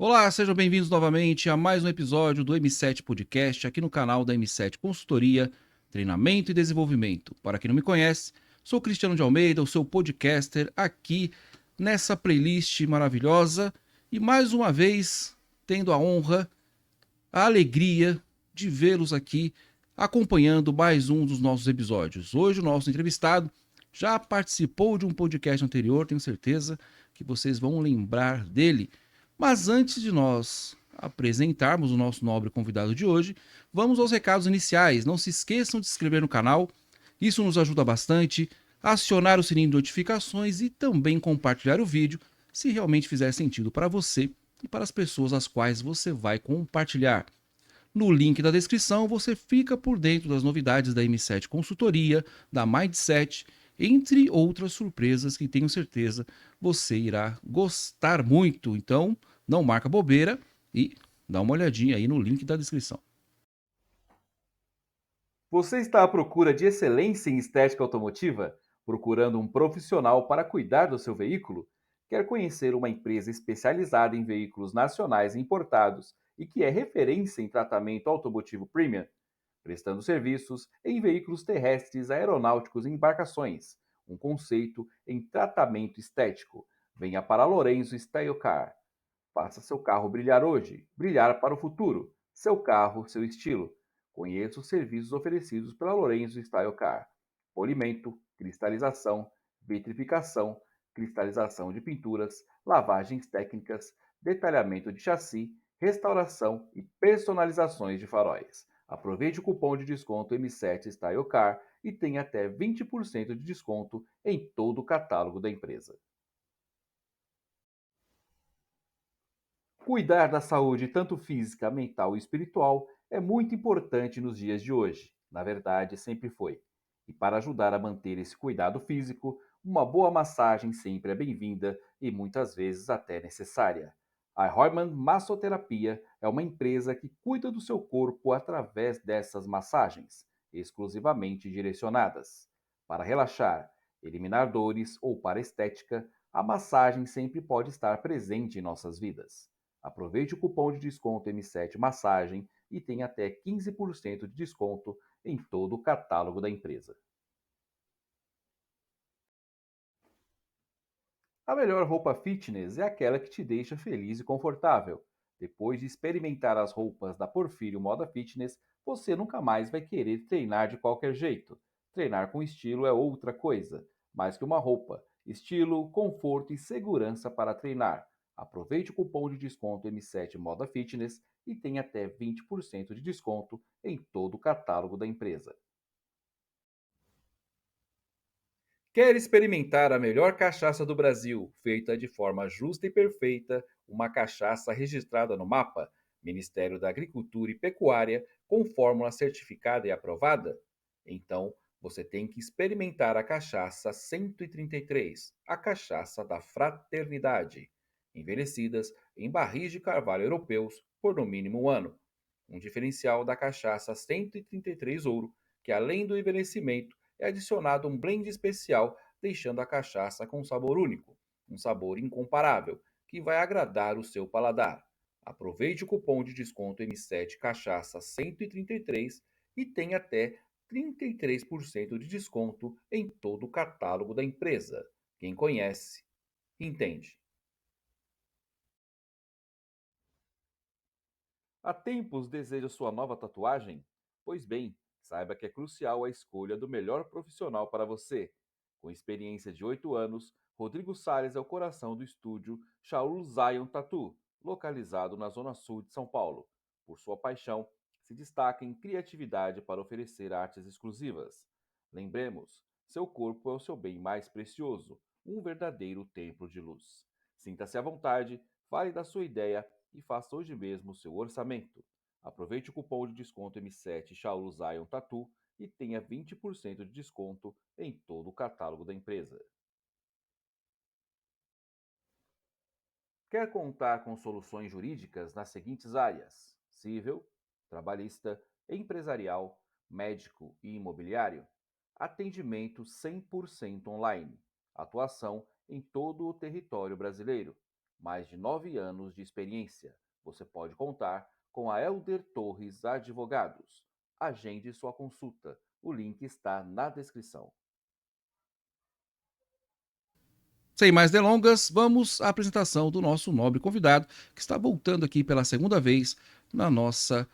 Olá, sejam bem-vindos novamente a mais um episódio do M7 Podcast, aqui no canal da M7 Consultoria, Treinamento e Desenvolvimento. Para quem não me conhece, sou Cristiano de Almeida, o seu podcaster, aqui nessa playlist maravilhosa e mais uma vez tendo a honra, a alegria de vê-los aqui acompanhando mais um dos nossos episódios. Hoje o nosso entrevistado já participou de um podcast anterior, tenho certeza que vocês vão lembrar dele. Mas antes de nós apresentarmos o nosso nobre convidado de hoje, vamos aos recados iniciais. Não se esqueçam de se inscrever no canal, isso nos ajuda bastante, acionar o sininho de notificações e também compartilhar o vídeo se realmente fizer sentido para você e para as pessoas às quais você vai compartilhar. No link da descrição você fica por dentro das novidades da M7 Consultoria, da Mindset, entre outras surpresas que tenho certeza você irá gostar muito. Então, não marca bobeira e dá uma olhadinha aí no link da descrição. Você está à procura de excelência em estética automotiva? Procurando um profissional para cuidar do seu veículo? Quer conhecer uma empresa especializada em veículos nacionais e importados e que é referência em tratamento automotivo premium? Prestando serviços em veículos terrestres, aeronáuticos e embarcações. Um conceito em tratamento estético. Venha para Lorenzo Style Car. Faça seu carro brilhar hoje, brilhar para o futuro. Seu carro, seu estilo. Conheça os serviços oferecidos pela Lorenzo Style Car: polimento, cristalização, vitrificação, cristalização de pinturas, lavagens técnicas, detalhamento de chassi, restauração e personalizações de faróis. Aproveite o cupom de desconto M7 Style Car e tenha até 20% de desconto em todo o catálogo da empresa. Cuidar da saúde, tanto física, mental e espiritual, é muito importante nos dias de hoje. Na verdade, sempre foi. E para ajudar a manter esse cuidado físico, uma boa massagem sempre é bem-vinda e muitas vezes até necessária. A Heumann Massoterapia é uma empresa que cuida do seu corpo através dessas massagens, exclusivamente direcionadas. Para relaxar, eliminar dores ou para estética, a massagem sempre pode estar presente em nossas vidas. Aproveite o cupom de desconto M7 Massagem e tenha até 15% de desconto em todo o catálogo da empresa. A melhor roupa fitness é aquela que te deixa feliz e confortável. Depois de experimentar as roupas da Porfírio Moda Fitness, você nunca mais vai querer treinar de qualquer jeito. Treinar com estilo é outra coisa, mais que uma roupa. Estilo, conforto e segurança para treinar. Aproveite o cupom de desconto M7 Moda Fitness e tenha até 20% de desconto em todo o catálogo da empresa. Quer experimentar a melhor cachaça do Brasil, feita de forma justa e perfeita, uma cachaça registrada no MAPA, Ministério da Agricultura e Pecuária, com fórmula certificada e aprovada? Então, você tem que experimentar a cachaça 133, a cachaça da fraternidade, envelhecidas em barris de carvalho europeus por no mínimo um ano. Um diferencial da cachaça 133 Ouro, que além do envelhecimento, é adicionado um blend especial, deixando a cachaça com um sabor único, um sabor incomparável, que vai agradar o seu paladar. Aproveite o cupom de desconto M7 Cachaça 133 e tenha até 33% de desconto em todo o catálogo da empresa. Quem conhece, entende. Há tempos deseja sua nova tatuagem? Pois bem, saiba que é crucial a escolha do melhor profissional para você. Com experiência de 8 anos, Rodrigo Salles é o coração do estúdio Shaul Zion Tattoo, localizado na zona sul de São Paulo. Por sua paixão, se destaca em criatividade para oferecer artes exclusivas. Lembremos, seu corpo é o seu bem mais precioso, um verdadeiro templo de luz. Sinta-se à vontade, fale da sua ideia e faça hoje mesmo o seu orçamento. Aproveite o cupom de desconto M7 Shaul Zion Tattoo e tenha 20% de desconto em todo o catálogo da empresa. Quer contar com soluções jurídicas nas seguintes áreas: civil, trabalhista, empresarial, médico e imobiliário? Atendimento 100% online. Atuação em todo o território brasileiro. Mais de 9 anos de experiência. Você pode contar com a Elder Torres Advogados. Agende sua consulta. O link está na descrição. Sem mais delongas, vamos à apresentação do nosso nobre convidado, que está voltando aqui pela segunda vez na nossa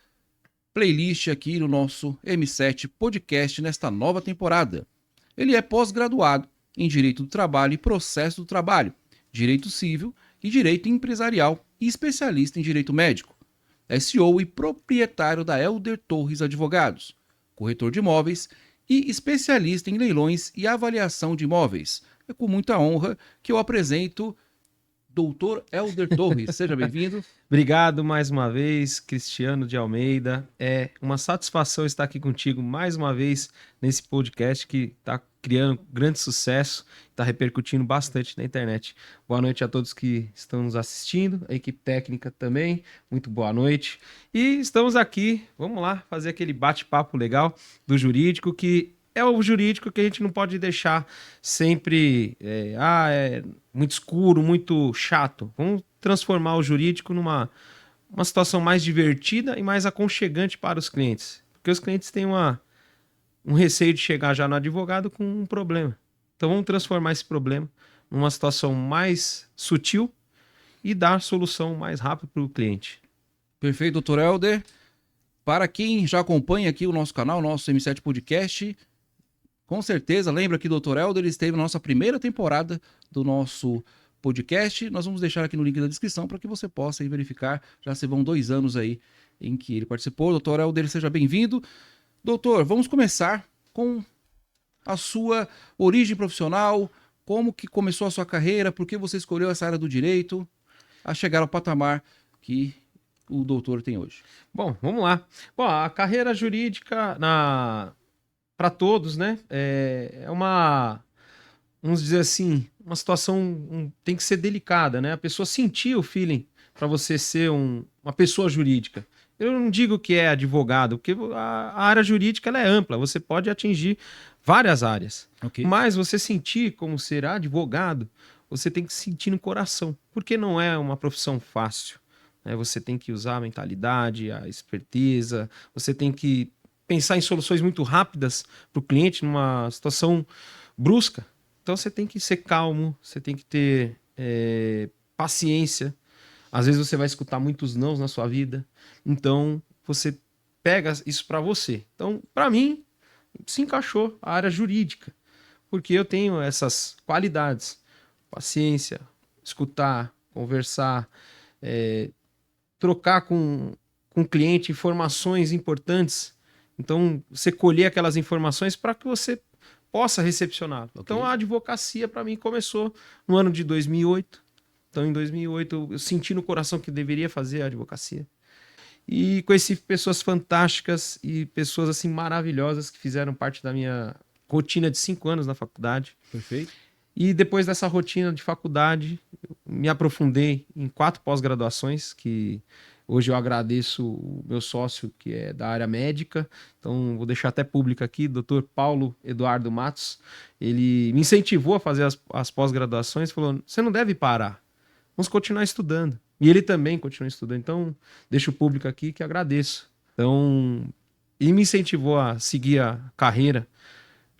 playlist aqui no nosso M7 Podcast nesta nova temporada. Ele é pós-graduado em Direito do Trabalho e Processo do Trabalho, Direito Civil e Direito Empresarial e especialista em Direito Médico. É CEO e proprietário da Elder Torres Advogados, corretor de imóveis e especialista em leilões e avaliação de imóveis. É com muita honra que eu apresento Doutor Elder Torres. Seja bem-vindo. Obrigado mais uma vez, Cristiano de Almeida. É uma satisfação estar aqui contigo mais uma vez nesse podcast que está criando grande sucesso, está repercutindo bastante na internet. Boa noite a todos que estão nos assistindo, a equipe técnica também, muito boa noite. E estamos aqui, vamos lá, fazer aquele bate-papo legal do jurídico, que é o jurídico que a gente não pode deixar sempre muito escuro, muito chato. Vamos transformar o jurídico numa situação mais divertida e mais aconchegante para os clientes. Porque os clientes têm um receio de chegar já no advogado com um problema. Então vamos transformar esse problema numa situação mais sutil e dar solução mais rápido para o cliente. Perfeito, doutor Elder. Para quem já acompanha aqui o nosso canal, o nosso M7 Podcast, com certeza lembra que o doutor Elder esteve na nossa primeira temporada do nosso podcast. Nós vamos deixar aqui no link da descrição para que você possa ir verificar. Já se vão 2 anos aí em que ele participou. Doutor Elder, seja bem-vindo. Doutor, vamos começar com a sua origem profissional, como que começou a sua carreira, por que você escolheu essa área do direito, a chegar ao patamar que o doutor tem hoje. Bom, vamos lá. Bom, a carreira jurídica para todos, né, é uma, vamos dizer assim, uma situação tem que ser delicada, né? A pessoa sentir o feeling para você ser uma pessoa jurídica. Eu não digo que é advogado, porque a área jurídica ela é ampla, você pode atingir várias áreas. Okay. Mas você sentir como ser advogado, você tem que sentir no coração, porque não é uma profissão fácil. Né? Você tem que usar a mentalidade, a esperteza, você tem que pensar em soluções muito rápidas para o cliente numa situação brusca. Então você tem que ser calmo, você tem que ter paciência. Às vezes você vai escutar muitos nãos na sua vida. Então você pega isso para você. Então, para mim, se encaixou a área jurídica, porque eu tenho essas qualidades: paciência, escutar, conversar, trocar com o cliente informações importantes. Então, você colher aquelas informações para que você possa recepcioná-lo. Okay. Então, a advocacia, para mim, começou no ano de 2008. Então, em 2008, eu senti no coração que deveria fazer a advocacia. E conheci pessoas fantásticas e pessoas assim maravilhosas que fizeram parte da minha rotina de 5 anos na faculdade. Perfeito. E depois dessa rotina de faculdade, me aprofundei em 4 pós-graduações, que hoje eu agradeço o meu sócio, que é da área médica. Então, vou deixar até público aqui, Dr. Paulo Eduardo Matos. Ele me incentivou a fazer as pós-graduações, falou: você não deve parar, vamos continuar estudando. E ele também continua estudando. Então, deixo público aqui que agradeço. Então, ele me incentivou a seguir a carreira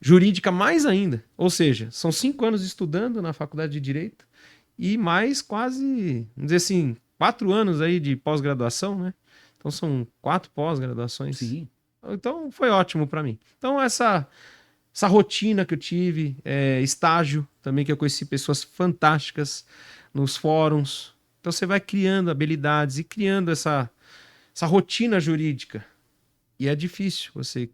jurídica mais ainda. Ou seja, são 5 anos estudando na faculdade de Direito e mais quase, vamos dizer assim, 4 anos aí de pós-graduação, né? Então, são 4 pós-graduações. Sim. Então, foi ótimo para mim. Então, essa rotina que eu tive, estágio também, que eu conheci pessoas fantásticas nos fóruns. Então você vai criando habilidades e criando essa rotina jurídica. E é difícil você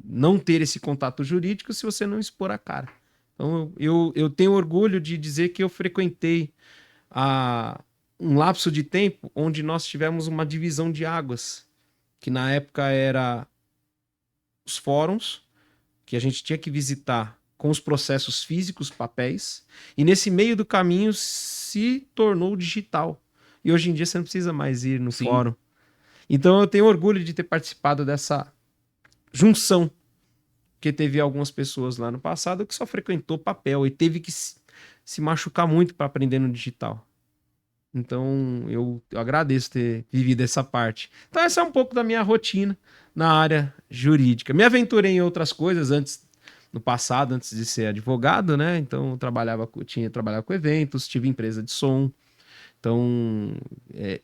não ter esse contato jurídico se você não expor a cara. Então eu tenho orgulho de dizer que eu frequentei um lapso de tempo onde nós tivemos uma divisão de águas, que na época era os fóruns, que a gente tinha que visitar com os processos físicos, papéis, e nesse meio do caminho se tornou digital. E hoje em dia você não precisa mais ir no fórum. Então eu tenho orgulho de ter participado dessa junção, porque teve algumas pessoas lá no passado que só frequentou papel e teve que se machucar muito para aprender no digital. Então, eu agradeço ter vivido essa parte. Então, essa é um pouco da minha rotina na área jurídica. Me aventurei em outras coisas no passado, antes de ser advogado, né? Então, trabalhava com eventos, tive empresa de som. Então,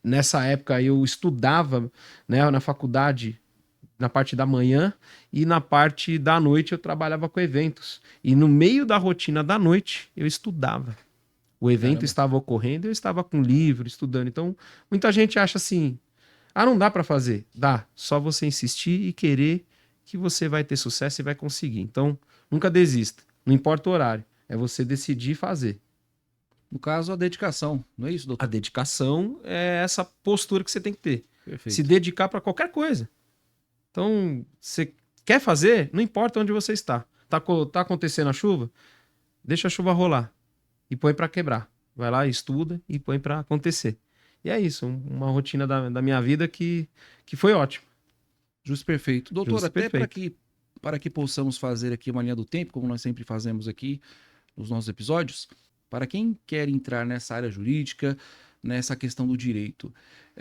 nessa época eu estudava, né, na faculdade, na parte da manhã, e na parte da noite eu trabalhava com eventos. E no meio da rotina da noite eu estudava. O evento Caramba. estava ocorrendo, eu estava com livro, estudando. Então, muita gente acha assim: ah, não dá para fazer. Dá, só você insistir e querer que você vai ter sucesso e vai conseguir. Então, nunca desista. Não importa o horário, é você decidir fazer. No caso, a dedicação, não é isso, A doutor? dedicação é essa postura que você tem que ter. Perfeito. Se dedicar para qualquer coisa. Então, você quer fazer, não importa onde você está. Tá acontecendo a chuva? Deixa a chuva rolar e põe para quebrar. Vai lá, estuda e põe para acontecer. E é isso, uma rotina da minha vida que foi ótima. Justo perfeito. Doutor, Justo até perfeito. para que possamos fazer aqui uma linha do tempo, como nós sempre fazemos aqui nos nossos episódios, para quem quer entrar nessa área jurídica, nessa questão do direito.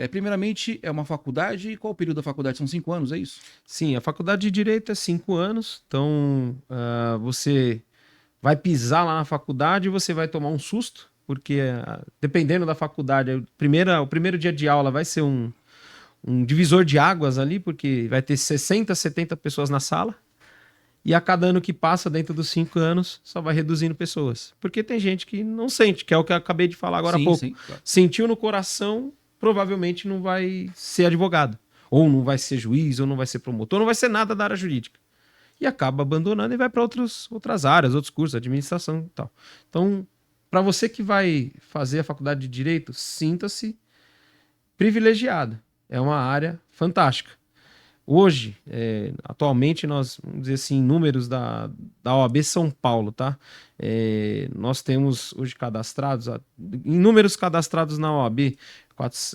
Primeiramente, é uma faculdade, e qual o período da faculdade? São 5 anos, é isso? Sim, a faculdade de Direito é 5 anos, então você vai pisar lá na faculdade e você vai tomar um susto, porque dependendo da faculdade, o primeiro dia de aula vai ser um divisor de águas ali, porque vai ter 60, 70 pessoas na sala, e a cada ano que passa, dentro dos 5 anos, só vai reduzindo pessoas. Porque tem gente que não sente, que é o que eu acabei de falar agora há Sim, pouco. sim, claro. Sentiu no coração, provavelmente não vai ser advogado, ou não vai ser juiz, ou não vai ser promotor, não vai ser nada da área jurídica. E acaba abandonando e vai para outras áreas, outros cursos, administração e tal. Então, para você que vai fazer a faculdade de Direito, sinta-se privilegiado. É uma área fantástica. Hoje, atualmente, nós, vamos dizer assim, números da OAB São Paulo, tá? Nós temos hoje cadastrados, em números cadastrados na OAB,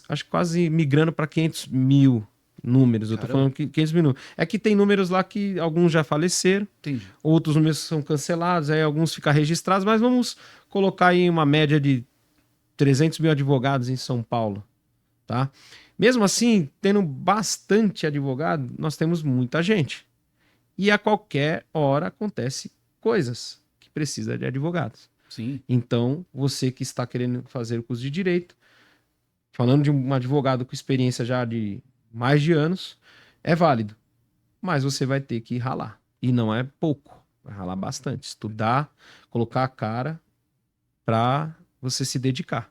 acho que quase migrando para 500 mil números. Eu tô Caramba. falando que 500 mil números. É que tem números lá que alguns já faleceram, Entendi. outros números são cancelados, aí alguns ficam registrados, mas vamos colocar aí uma média de 300 mil advogados em São Paulo, tá? Mesmo assim, tendo bastante advogado, nós temos muita gente. E a qualquer hora acontece coisas que precisa de advogados. Sim. Então, você que está querendo fazer o curso de Direito, falando de um advogado com experiência já de mais de anos, é válido. Mas você vai ter que ralar. E não é pouco. Vai ralar bastante. Estudar, colocar a cara para você se dedicar.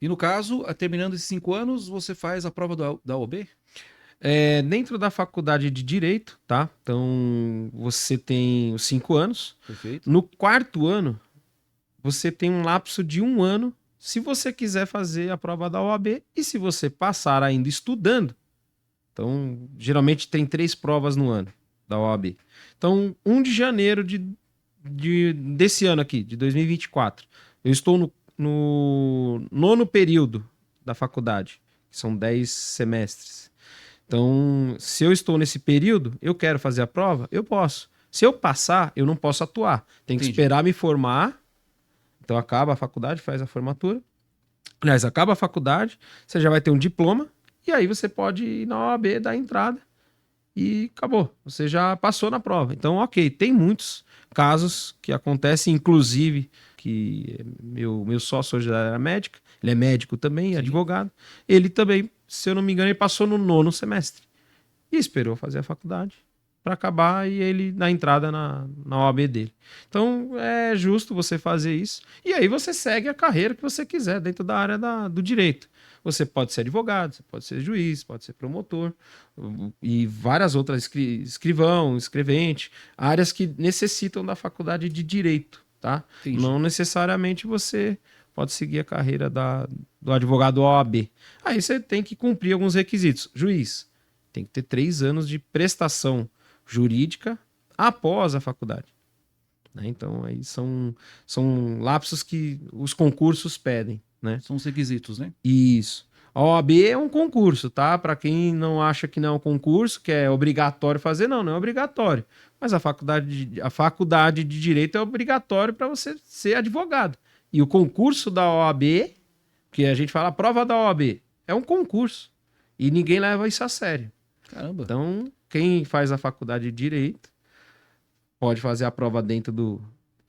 E no caso, terminando esses 5 anos, você faz a prova da OAB? Dentro da faculdade de Direito, tá? Então, você tem os 5 anos. Perfeito. No 4º ano, você tem um lapso de 1 ano, se você quiser fazer a prova da OAB. E se você passar ainda estudando, então, geralmente tem 3 provas no ano da OAB. Então, 1 de janeiro desse ano aqui, de 2024, eu estou no 9º período da faculdade, que são 10 semestres. Então, se eu estou nesse período, eu quero fazer a prova, eu posso. Se eu passar, eu não posso atuar. Tem que Entendi. esperar me formar. Então, acaba a faculdade, faz a formatura. Aliás, acaba a faculdade, você já vai ter um diploma, e aí você pode ir na OAB, dar entrada, e acabou. Você já passou na prova. Então, ok, tem muitos casos que acontecem, inclusive, que meu sócio hoje era médico, ele é médico também, Sim. advogado. Ele também, se eu não me engano, ele passou no 9º semestre. E esperou fazer a faculdade para acabar e ele dar entrada na OAB dele. Então, é justo você fazer isso. E aí você segue a carreira que você quiser dentro da área do direito. Você pode ser advogado, você pode ser juiz, pode ser promotor e várias outras, escrivão, escrevente, áreas que necessitam da faculdade de direito, tá? Entendi. Não necessariamente você pode seguir a carreira do advogado OAB. Aí você tem que cumprir alguns requisitos. Juiz, tem que ter 3 anos de prestação jurídica após a faculdade. Né? Então, aí são lapsos que os concursos pedem. Né? São os requisitos, né? Isso. A OAB é um concurso, tá? Para quem não acha que não é um concurso, que é obrigatório fazer, não é obrigatório. Mas a faculdade de Direito é obrigatório para você ser advogado. E o concurso da OAB Porque a gente fala, a prova da OAB é um concurso. E ninguém leva isso a sério. Caramba. Então, quem faz a faculdade de Direito pode fazer a prova dentro do...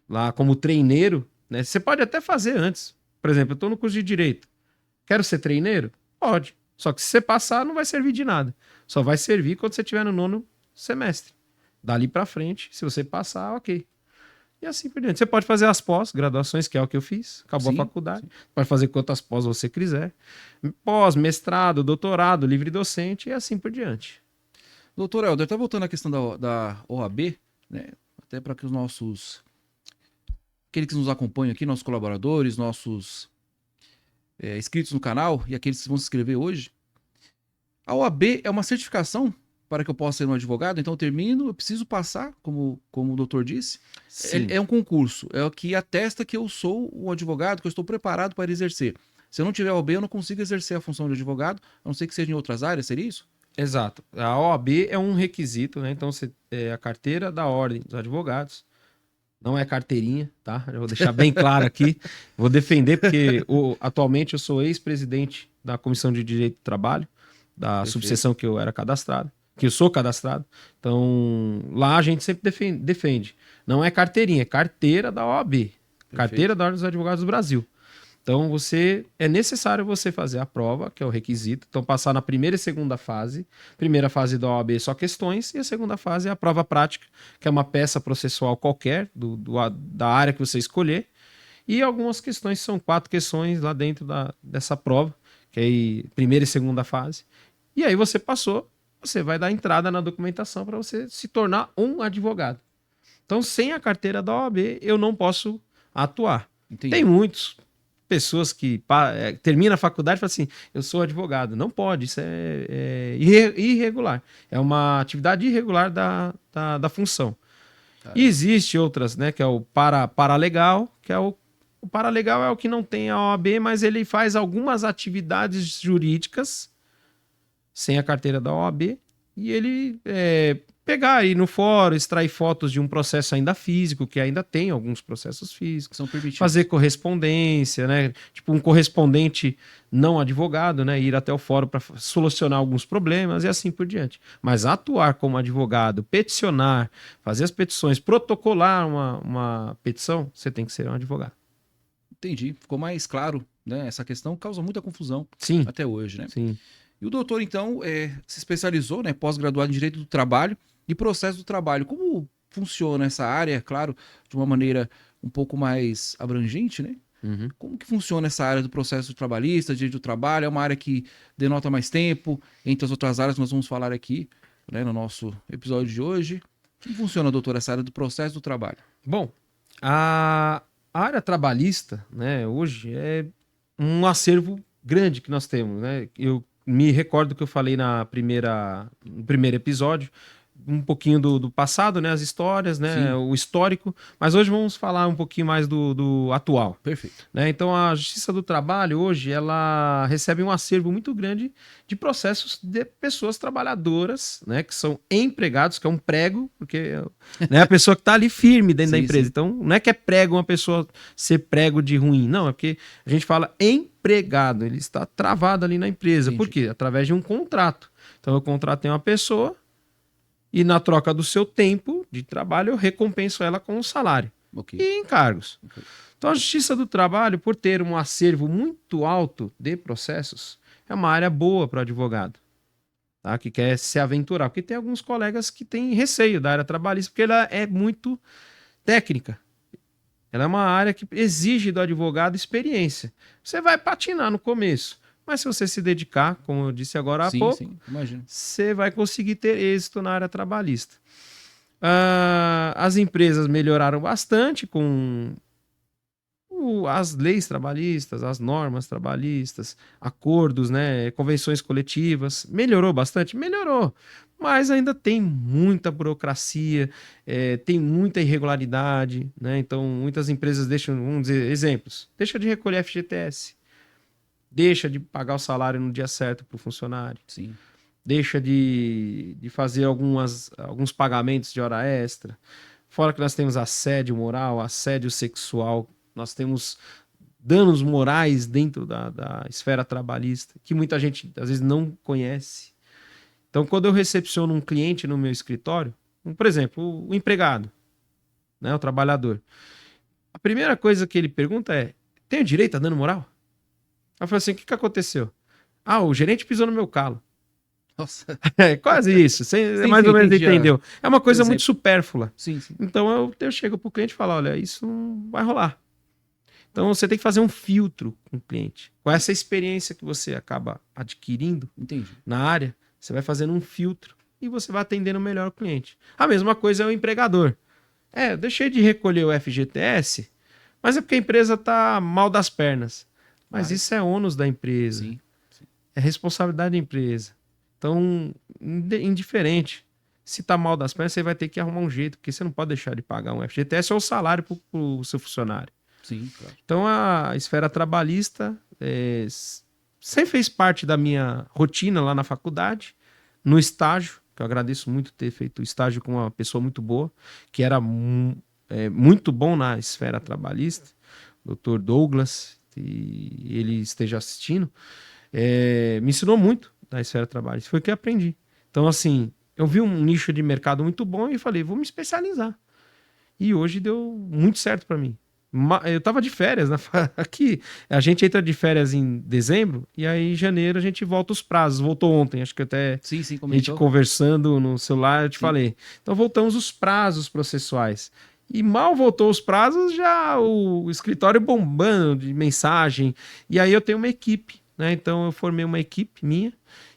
Lá como treineiro, né? Você pode até fazer antes. Por exemplo, eu estou no curso de Direito. Quero ser treineiro? Pode. Só que se você passar, não vai servir de nada. Só vai servir quando você estiver no 9º semestre. Dali pra frente, se você passar, ok. E assim por diante. Você pode fazer as pós-graduações, que é o que eu fiz. Acabou Sim, a faculdade. sim. Pode fazer quantas pós você quiser. Pós, mestrado, doutorado, livre docente e assim por diante. Doutor Helder, tá voltando à questão da OAB, né? Até para que os nossos... Aqueles que nos acompanham aqui, nossos colaboradores, nossos inscritos no canal e aqueles que vão se inscrever hoje. A OAB é uma certificação para que eu possa ser um advogado, então eu termino, eu preciso passar, como o doutor disse. Sim. É um concurso, é o que atesta que eu sou um advogado, que eu estou preparado para exercer. Se eu não tiver OAB, eu não consigo exercer a função de advogado, a não ser que seja em outras áreas, seria isso? Exato. A OAB é um requisito, né? Então, a carteira da Ordem dos Advogados. Não é carteirinha, tá? Eu vou deixar bem claro aqui. Vou defender, porque atualmente eu sou ex-presidente da Comissão de Direito do Trabalho, da Perfeito. subseção que eu era cadastrado, que eu sou cadastrado. Então, lá a gente sempre defende. Não é carteirinha, é carteira da OAB. Carteira da Ordem dos Advogados do Brasil. Então, é necessário você fazer a prova, que é o requisito. Então, passar na primeira e segunda fase. Primeira fase da OAB só questões, e a segunda fase é a prova prática, que é uma peça processual qualquer, da área que você escolher. E algumas questões, são 4 questões lá dentro dessa prova, que é aí primeira e segunda fase. E aí você passou, você vai dar entrada na documentação para você se tornar um advogado. Então, sem a carteira da OAB, eu não posso atuar. Entendi. Tem muitas pessoas que terminam a faculdade e falam assim, eu sou advogado. Não pode, isso é irregular. É uma atividade irregular da função. E existe outras, né, que é o paralegal, que é o paralegal é o que não tem a OAB, mas ele faz algumas atividades jurídicas sem a carteira da OAB, e ele pegar aí no fórum, extrair fotos de um processo ainda físico, que ainda tem alguns processos físicos, São permitidos. fazer correspondência, né? Tipo um correspondente não advogado, né? Ir até o fórum para solucionar alguns problemas e assim por diante. Mas atuar como advogado, peticionar, fazer as petições, protocolar uma petição, você tem que ser um advogado. Entendi. Ficou mais claro, né? Essa questão causa muita confusão Sim. até hoje, né? Sim. E o doutor, então, se especializou, né? Pós-graduado em Direito do Trabalho e Processo do Trabalho. Como funciona essa área, claro, de uma maneira um pouco mais abrangente, né? Uhum. Como que funciona essa área do processo trabalhista, direito do trabalho? É uma área que denota mais tempo, entre as outras áreas que nós vamos falar aqui, né, no nosso episódio de hoje. Como funciona, doutor, essa área do processo do trabalho? Bom, a área trabalhista, né, hoje é um acervo grande que nós temos, né? Eu me recordo que eu falei no primeiro episódio, um pouquinho do passado, né? As histórias, né? Sim. O histórico, mas hoje vamos falar um pouquinho mais do atual. Perfeito. Né? Então, a Justiça do Trabalho, hoje, ela recebe um acervo muito grande de processos de pessoas trabalhadoras, né? Que são empregados, que é um prego, porque né, a pessoa que está ali firme dentro da Sim, empresa. sim. Então, não é que é prego uma pessoa ser prego de ruim, não, é porque a gente fala empregado, ele está travado ali na empresa. Entendi. Por quê? Através de um contrato. Então, eu contratei uma pessoa e, na troca do seu tempo de trabalho, eu recompenso ela com um salário Ok. e encargos. Ok. Então, a Justiça do Trabalho, por ter um acervo muito alto de processos, é uma área boa para o advogado, tá? Que quer se aventurar. Porque tem alguns colegas que têm receio da área trabalhista, porque ela é muito técnica. Ela é uma área que exige do advogado experiência. Você vai patinar no começo, mas se você se dedicar, como eu disse agora há pouco, Sim, imagino. você vai conseguir ter êxito na área trabalhista. As empresas melhoraram bastante com as leis trabalhistas, as normas trabalhistas, acordos, né, convenções coletivas. Melhorou bastante? Melhorou. Mas ainda tem muita burocracia, tem muita irregularidade, né? Então, muitas empresas deixam, vamos dizer, exemplos, deixa de recolher FGTS, deixa de pagar o salário no dia certo para o funcionário, Sim. deixa de fazer alguns pagamentos de hora extra. Fora que nós temos assédio moral, assédio sexual, nós temos danos morais dentro da esfera trabalhista, que muita gente às vezes não conhece. Então, quando eu recepciono um cliente no meu escritório, por exemplo, o empregado, né, o trabalhador, a primeira coisa que ele pergunta é: tenho direito a dano moral? Eu falo assim: o que aconteceu? Ah, o gerente pisou no meu calo. Nossa. É quase isso. Você Sim, mais sim, ou menos entendi entendeu. É uma coisa exemplo. muito supérflua. Sim, sim. Então eu chego pro cliente e falo: olha, isso não vai rolar. Então você tem que fazer um filtro com o cliente. Com essa experiência que você acaba adquirindo Entendi. na área, você vai fazendo um filtro e você vai atendendo melhor o cliente. A mesma coisa é o empregador. Eu deixei de recolher o FGTS, mas é porque a empresa tá mal das pernas. Mas isso é ônus da empresa. Sim. É responsabilidade da empresa. Então, indiferente. Se tá mal das pernas, você vai ter que arrumar um jeito, porque você não pode deixar de pagar um FGTS ou salário pro seu funcionário. Sim, claro. Então, a esfera trabalhista sempre fez parte da minha rotina lá na faculdade, no estágio, que eu agradeço muito ter feito o estágio com uma pessoa muito boa, que era muito bom na esfera trabalhista, o Dr. Douglas, e ele esteja assistindo, me ensinou muito da esfera trabalhista, foi o que eu aprendi. Então, assim, eu vi um nicho de mercado muito bom e falei: vou me especializar. E hoje deu muito certo para mim. Eu tava de férias, né? Aqui, a gente entra de férias em dezembro e aí em janeiro a gente volta os prazos. Voltou ontem, acho que até Sim, a gente comentou. conversando no celular, eu te Sim. falei. Então voltamos os prazos processuais. E mal voltou os prazos, já o escritório bombando de mensagem. E aí eu tenho uma equipe, né? Então eu formei uma equipe minha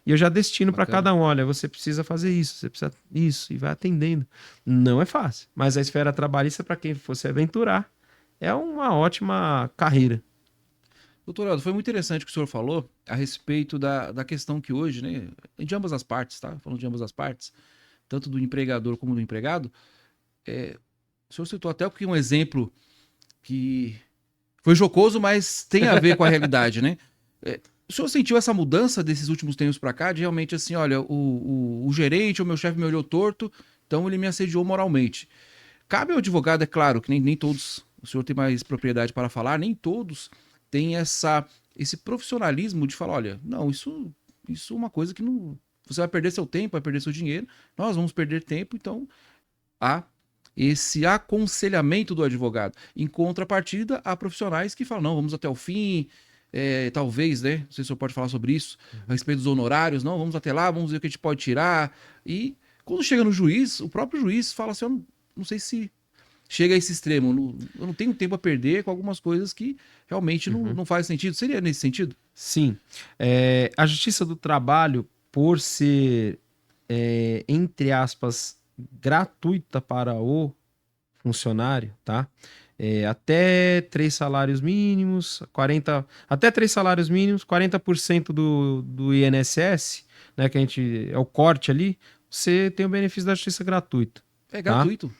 e eu já destino para Bacana. cada um: olha, você precisa fazer isso, você precisa isso, e vai atendendo. Não é fácil, mas a esfera trabalhista, para quem for se aventurar, é uma ótima carreira. Doutor Aldo, foi muito interessante o que o senhor falou a respeito da questão que hoje, né, de ambas as partes, tá? Falando de ambas as partes, tanto do empregador como do empregado, o senhor citou até aqui um exemplo que foi jocoso, mas tem a ver com a realidade, né? O senhor sentiu essa mudança desses últimos tempos para cá, de realmente assim: olha, o gerente, o meu chefe me olhou torto, então ele me assediou moralmente. Cabe ao advogado, é claro, que nem todos, o senhor tem mais propriedade para falar, nem todos têm esse profissionalismo de falar: olha, não, isso é uma coisa que não. Você vai perder seu tempo, vai perder seu dinheiro, nós vamos perder tempo, então há esse aconselhamento do advogado. Em contrapartida, há profissionais que falam: não, vamos até o fim, talvez, né? Não sei se o senhor pode falar sobre isso, a respeito dos honorários, não, vamos até lá, vamos ver o que a gente pode tirar. E quando chega no juiz, o próprio juiz fala assim: eu não sei se chega a esse extremo, eu não tenho tempo a perder com algumas coisas que realmente não faz sentido. Seria nesse sentido? Sim. A Justiça do Trabalho, por ser, entre aspas, gratuita para o funcionário, tá? Até 3 salários mínimos, até 3 salários mínimos, 40% do INSS, né, que é o corte ali, você tem o benefício da justiça gratuita. É gratuito.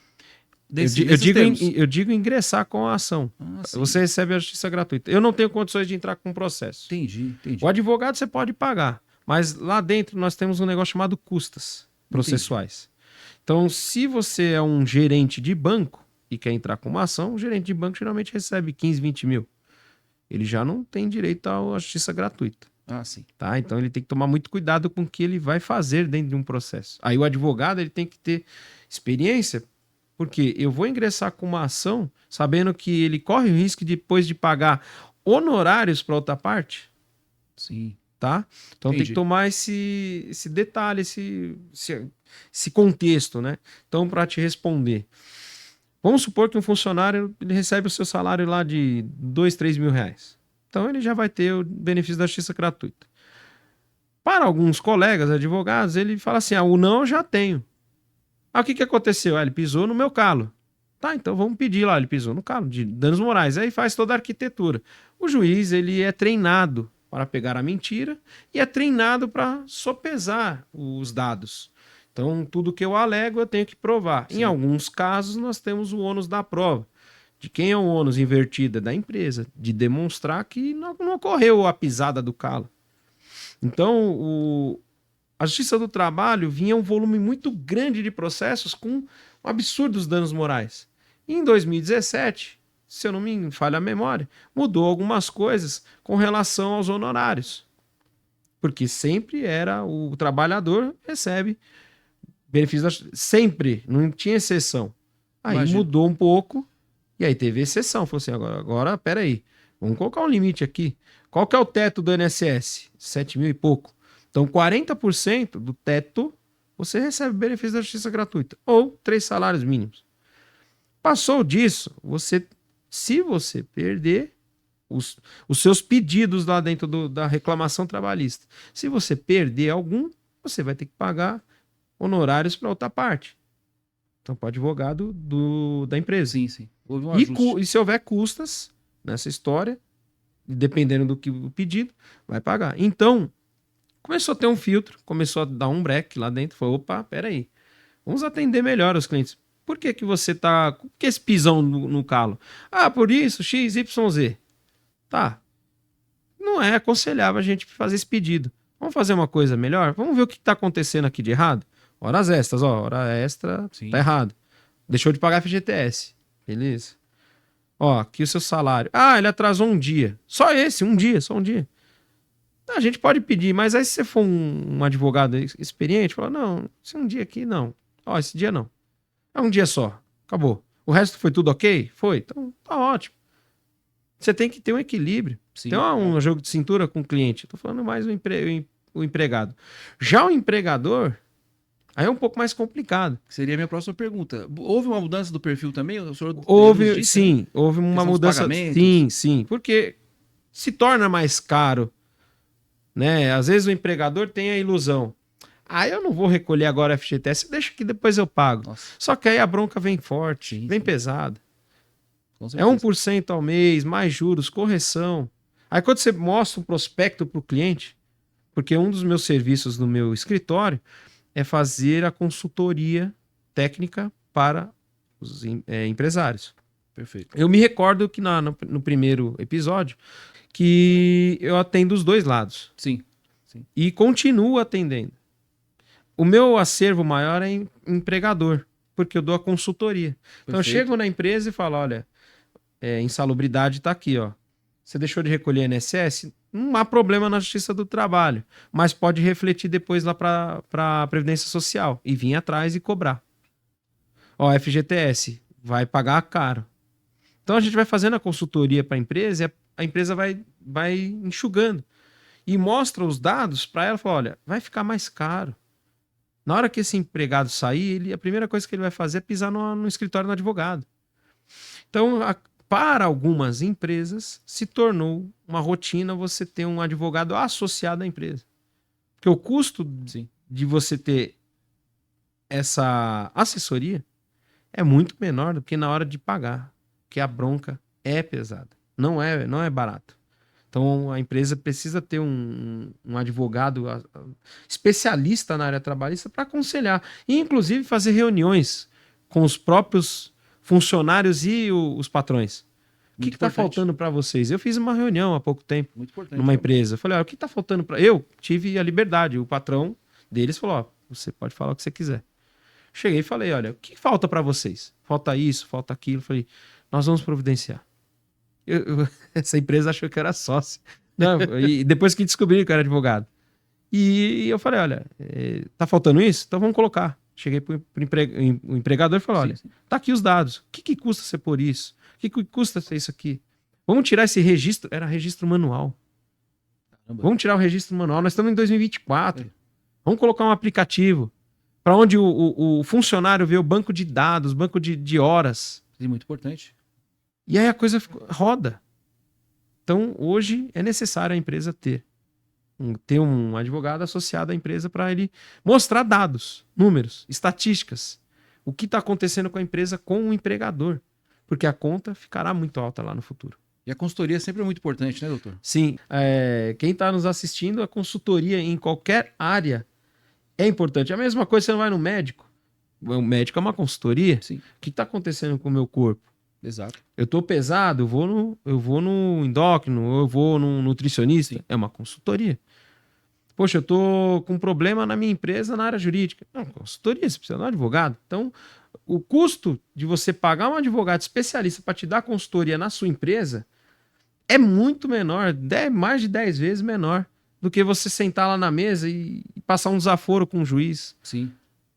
Eu digo ingressar com a ação. Sim. Você recebe a justiça gratuita. Eu não tenho condições de entrar com o processo. Entendi. O advogado você pode pagar, mas lá dentro nós temos um negócio chamado custas processuais. Então, se você é um gerente de banco e quer entrar com uma ação, o gerente de banco geralmente recebe 15, 20 mil. Ele já não tem direito à justiça gratuita. Sim. Tá? Então ele tem que tomar muito cuidado com o que ele vai fazer dentro de um processo. Aí o advogado ele tem que ter experiência, porque eu vou ingressar com uma ação sabendo que ele corre o risco depois de pagar honorários para outra parte. Sim. Tá? Então Entendi. tem que tomar esse detalhe, esse contexto, né? Então, para te responder, vamos supor que um funcionário ele recebe o seu salário lá de 2, 3 mil reais. Então ele já vai ter o benefício da justiça gratuita. Para alguns colegas advogados, ele fala assim: o não eu já tenho. O que aconteceu? Ele pisou no meu calo. Tá, então vamos pedir lá, ele pisou no calo de danos morais. Aí faz toda a arquitetura. O juiz, ele é treinado para pegar a mentira e é treinado para sopesar os dados. Então, tudo que eu alego, eu tenho que provar. Sim. Em alguns casos, nós temos o ônus da prova. De quem é o ônus invertido? Da empresa. De demonstrar que não ocorreu a pisada do calo. Então, a Justiça do Trabalho vinha um volume muito grande de processos com absurdos danos morais. E em 2017, se eu não me falha a memória, mudou algumas coisas com relação aos honorários. Porque sempre era o trabalhador recebe benefícios, sempre, não tinha exceção. Aí Imagino. mudou um pouco, e aí teve exceção. Falou assim, agora peraí, vamos colocar um limite aqui. Qual que é o teto do INSS? 7 mil e pouco. Então, 40% do teto, você recebe benefício da justiça gratuita. Ou 3 salários mínimos. Passou disso, se você perder os seus pedidos lá dentro da reclamação trabalhista, se você perder algum, você vai ter que pagar honorários para outra parte. Então, para o advogado da empresa. Sim, sim. Houve um ajuste. E se houver custas nessa história, dependendo do que o pedido, vai pagar. Então, começou a ter um filtro, começou a dar um break lá dentro. Falou, opa, peraí, vamos atender melhor os clientes. Por que que você tá... Por que esse pisão no calo? Ah, por isso, X, Y, Z. Tá. Não é aconselhável a gente fazer esse pedido. Vamos fazer uma coisa melhor? Vamos ver o que tá acontecendo aqui de errado? Horas extras, ó. Hora extra, Sim. tá errado. Deixou de pagar FGTS. Beleza. Ó, aqui o seu salário. Ah, ele atrasou um dia. Só esse, um dia, só um dia. A gente pode pedir, mas aí se você for um advogado experiente, fala, não, esse um dia aqui, não. Ó, esse dia não. É um dia só. Acabou. O resto foi tudo ok? Foi. Então, tá ótimo. Você tem que ter um equilíbrio. Sim. Tem um jogo de cintura com o cliente. Eu tô falando mais o empregado. Já o empregador, aí é um pouco mais complicado. Seria a minha próxima pergunta. Houve uma mudança do perfil também? O senhor Houve, nos disse, sim, né? houve uma Questão dos mudança. pagamentos. Sim, sim. Porque se torna mais caro, né? Às vezes o empregador tem a ilusão. Ah, eu não vou recolher agora a FGTS, deixa que depois eu pago. Nossa, Só que aí a bronca vem forte, Sim, vem sim. pesada. com É certeza. 1% ao mês, mais juros, correção. Aí quando você mostra um prospecto para o cliente, porque um dos meus serviços no meu escritório é fazer a consultoria técnica para os empresários. Perfeito. Eu me recordo que no primeiro episódio que eu atendo os dois lados Sim. e continuo atendendo. O meu acervo maior é empregador, porque eu dou a consultoria. Então eu Perfeito. chego na empresa e falo, olha, insalubridade está aqui, ó. Você deixou de recolher INSS? Não há problema na Justiça do Trabalho, mas pode refletir depois lá para a Previdência Social e vir atrás e cobrar. Ó, FGTS, vai pagar caro. Então a gente vai fazendo a consultoria para a empresa e a empresa vai enxugando. E mostra os dados para ela e fala, olha, vai ficar mais caro. Na hora que esse empregado sair, a primeira coisa que ele vai fazer é pisar no escritório do advogado. Então, para algumas empresas, se tornou uma rotina você ter um advogado associado à empresa. Porque o custo Sim. de você ter essa assessoria é muito menor do que na hora de pagar. Porque a bronca é pesada. Não é barato. Então, a empresa precisa ter um advogado especialista na área trabalhista para aconselhar. E, inclusive, fazer reuniões com os próprios funcionários e os patrões. O que está faltando para vocês? Eu fiz uma reunião há pouco tempo Muito importante. numa empresa. Eu falei, olha, o que está faltando para... Eu tive a liberdade. O patrão deles falou, ó, você pode falar o que você quiser. Cheguei e falei, olha, o que falta para vocês? Falta isso, falta aquilo. Falei, nós vamos providenciar. Essa empresa achou que eu era sócio. Não, e depois que descobriram que eu era advogado. E eu falei, olha, tá faltando isso? Então vamos colocar. Cheguei pro o empregador e falei, olha, Sim. tá aqui os dados. O que custa você pôr isso? O que custa ser isso aqui? Vamos tirar esse registro. Era registro manual. Caramba. Vamos tirar o registro manual. Nós estamos em 2024. É. Vamos colocar um aplicativo para onde o funcionário vê o banco de dados, banco de horas. Sim, muito importante. E aí a coisa roda. Então, hoje é necessário a empresa ter um advogado associado à empresa para ele mostrar dados, números, estatísticas. O que está acontecendo com a empresa, com o empregador. Porque a conta ficará muito alta lá no futuro. E a consultoria sempre é muito importante, né, doutor? Sim, quem está nos assistindo, a consultoria em qualquer área é importante. A mesma coisa, você não vai no médico. O médico é uma consultoria. Sim. O que está acontecendo com o meu corpo? Exato. Eu tô pesado, eu vou no endócrino, eu vou no nutricionista. Sim. É uma consultoria. Poxa, eu tô com um problema na minha empresa na área jurídica. Não, consultoria, você precisa de um advogado. Então, o custo de você pagar um advogado especialista para te dar consultoria na sua empresa é muito menor, mais de 10 vezes menor do que você sentar lá na mesa e passar um desaforo com o juiz. Sim.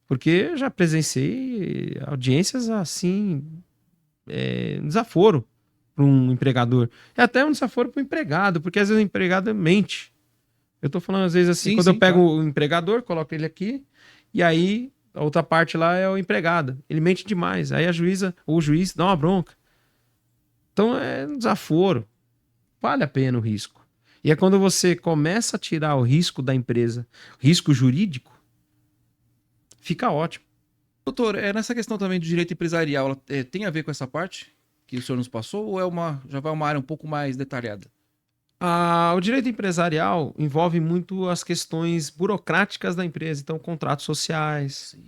Porque eu já presenciei audiências assim, um desaforo para um empregador. É até um desaforo para o empregado, porque às vezes o empregado mente. Eu tô falando às vezes assim, Sim, quando sim, eu pego claro. o empregador, coloco ele aqui, e aí a outra parte lá é o empregado. Ele mente demais. Aí a juíza ou o juiz dá uma bronca. Então é um desaforo. Vale a pena o risco. E é quando você começa a tirar o risco da empresa, risco jurídico, fica ótimo. Doutor, nessa questão também do direito empresarial, ela, tem a ver com essa parte que o senhor nos passou ou já vai uma área um pouco mais detalhada? O direito empresarial envolve muito as questões burocráticas da empresa, então contratos sociais, Sim.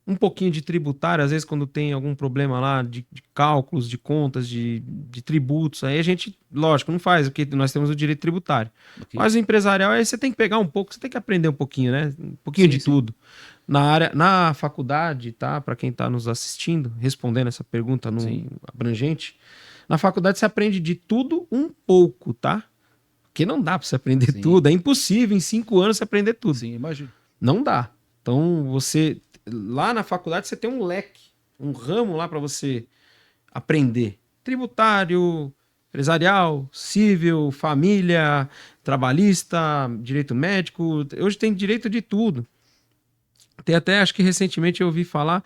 um pouquinho de tributário, às vezes quando tem algum problema lá de cálculos, de contas, de tributos, aí a gente, lógico, não faz, porque nós temos o direito tributário. Ok. Mas o empresarial, aí você tem que pegar um pouco, você tem que aprender um pouquinho, né? Um pouquinho Sim, de sim. tudo. Na faculdade, tá? Para quem está nos assistindo, respondendo essa pergunta Sim. abrangente, na faculdade você aprende de tudo um pouco, tá? Porque não dá para você aprender Sim. tudo, é impossível em 5 anos você aprender tudo. Sim, imagino. Não dá. Então, lá na faculdade, você tem um leque, um ramo lá para você aprender. Tributário, empresarial, civil, família, trabalhista, direito médico. Hoje tem direito de tudo. Tem até, acho que recentemente eu ouvi falar,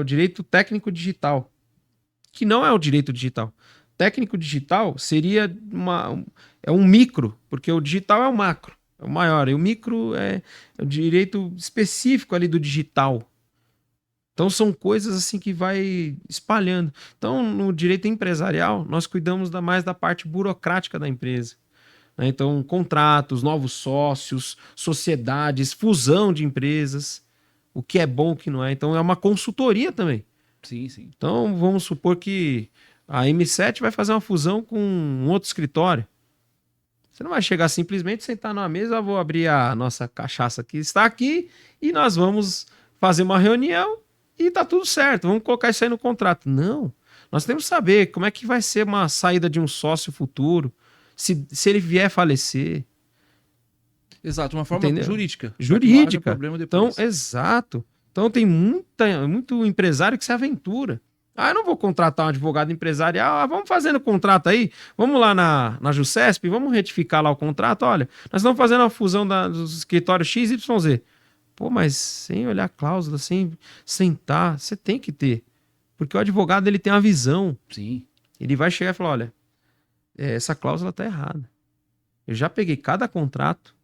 o direito técnico digital, que não é o direito digital. Técnico digital seria um micro, porque o digital é o macro. É o maior. E o micro é o direito específico ali do digital. Então são coisas assim que vai espalhando. Então no direito empresarial nós cuidamos mais da parte burocrática da empresa, né? Então contratos, novos sócios, sociedades, fusão de empresas, o que é bom, o que não é. Então é uma consultoria também. Sim, sim. Então vamos supor que a M7 vai fazer uma fusão com um outro escritório. Você não vai chegar simplesmente, sentar numa mesa, vou abrir a nossa cachaça que está aqui e nós vamos fazer uma reunião e tá tudo certo, vamos colocar isso aí no contrato. Não, nós temos que saber como é que vai ser uma saída de um sócio futuro, se ele vier falecer. Exato, de uma forma Entendeu? jurídica. Para que não haja Jurídica. problema Então, depois. exato. Então tem muito empresário que se aventura. Eu não vou contratar um advogado empresarial. Vamos fazendo contrato aí. Vamos lá na Jusesp, vamos retificar lá o contrato. Olha, nós estamos fazendo a fusão dos escritórios XYZ. Pô, mas sem olhar a cláusula, sem sentar, você tem que ter. Porque o advogado ele tem uma visão. Sim. Ele vai chegar e falar, olha, essa cláusula está errada. Eu já peguei cada contrato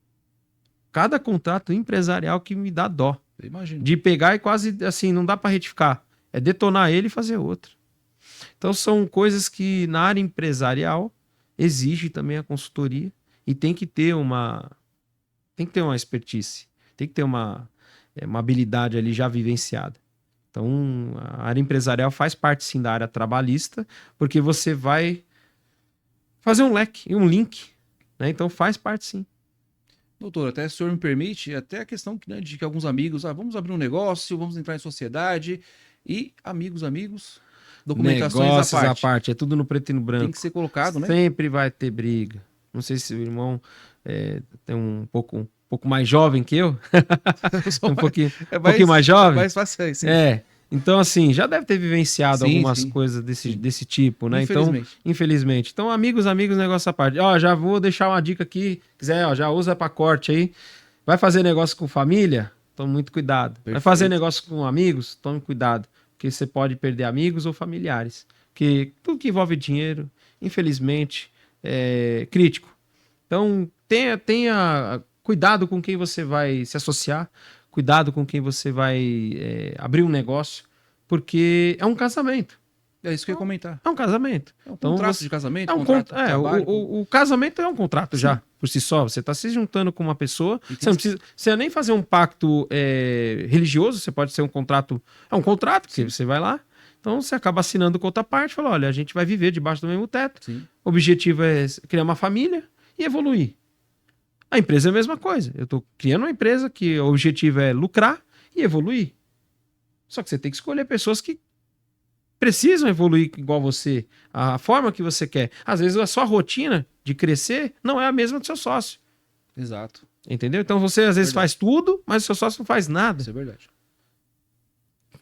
empresarial que me dá dó. Eu imagino. De pegar e quase assim, não dá para retificar. É detonar ele e fazer outra. Então são coisas que na área empresarial exige também a consultoria e tem que ter uma expertise, tem que ter uma habilidade ali já vivenciada. Então a área empresarial faz parte sim da área trabalhista, porque você vai fazer um leque e um link, né? Então faz parte sim. Doutor, até se o senhor me permite, até a questão né, de que alguns amigos, vamos abrir um negócio, vamos entrar em sociedade e amigos, documentações Negócios à parte. é tudo no preto e no branco. Tem que ser colocado, né? Sempre vai ter briga. Não sei se o irmão tem um pouco mais jovem que eu. Um pouquinho mais jovem. Mais fácil, sim. Então, assim, já deve ter vivenciado Sim, algumas sim. coisas desse tipo, né? Infelizmente. Então, infelizmente. Então, amigos, negócio à parte. Já vou deixar uma dica aqui. Quiser, já usa para corte aí. Vai fazer negócio com família? Tome muito cuidado. Perfeito. Vai fazer negócio com amigos? Tome cuidado. Porque você pode perder amigos ou familiares. Porque tudo que envolve dinheiro, infelizmente, é crítico. Então, tenha cuidado com quem você vai se associar. Cuidado com quem você vai abrir um negócio, porque é um casamento. É isso que eu ia comentar. É um casamento. É um contrato de casamento, contrato de trabalho. O casamento é um contrato já, por si só. Você está se juntando com uma pessoa, você não precisa nem fazer um pacto religioso, você pode ser um contrato. É um contrato que você vai lá, então você acaba assinando com outra parte, fala, olha, a gente vai viver debaixo do mesmo teto. Sim. O objetivo é criar uma família e evoluir. A empresa é a mesma coisa. Eu estou criando uma empresa que o objetivo é lucrar e evoluir. Só que você tem que escolher pessoas que precisam evoluir igual você, a forma que você quer. Às vezes a sua rotina de crescer não é a mesma do seu sócio. Exato. Entendeu? Então você às vezes faz tudo, mas o seu sócio não faz nada. Isso é verdade.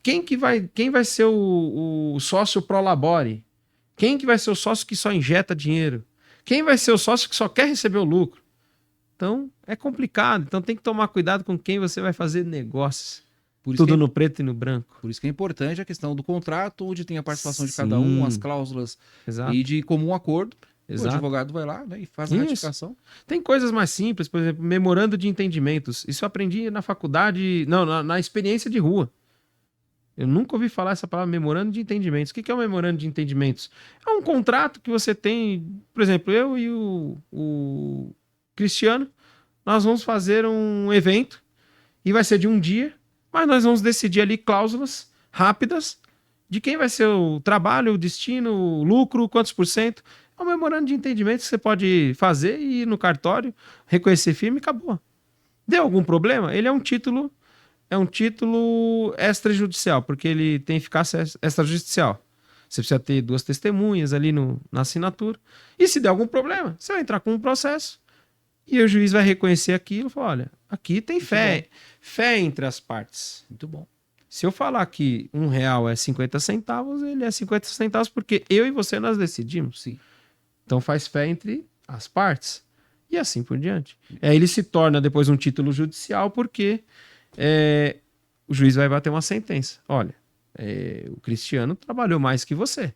Quem vai ser o sócio pro labore? Quem que vai ser o sócio que só injeta dinheiro? Quem vai ser o sócio que só quer receber o lucro? Então, é complicado. Então, tem que tomar cuidado com quem você vai fazer negócios. Por isso Tudo que no preto e no branco. Por isso que é importante a questão do contrato, onde tem a participação de Sim. cada um, as cláusulas Exato. e de comum acordo. Exato. O advogado vai lá, né, e faz a Isso. ratificação. Tem coisas mais simples, por exemplo, memorando de entendimentos. Isso eu aprendi na faculdade, não, na experiência de rua. Eu nunca ouvi falar essa palavra memorando de entendimentos. O que é um memorando de entendimentos? É um contrato que você tem, por exemplo, eu e o Cristiano, nós vamos fazer um evento e vai ser de um dia, mas nós vamos decidir ali cláusulas rápidas de quem vai ser o trabalho, o destino, o lucro, quantos por cento. É um memorando de entendimento que você pode fazer e ir no cartório, reconhecer firme e acabou. Deu algum problema? Ele é um título extrajudicial, porque ele tem eficácia extrajudicial. Você precisa ter 2 testemunhas ali na assinatura. E se der algum problema, você vai entrar com um processo e o juiz vai reconhecer aquilo e falar, olha, aqui tem fé entre as partes. Muito bom. Se eu falar que R$1 é 50 centavos, ele é 50 centavos porque eu e você nós decidimos. Sim. Então faz fé entre as partes. E assim por diante. Aí ele se torna depois um título judicial porque o juiz vai bater uma sentença. Olha, o Cristiano trabalhou mais que você.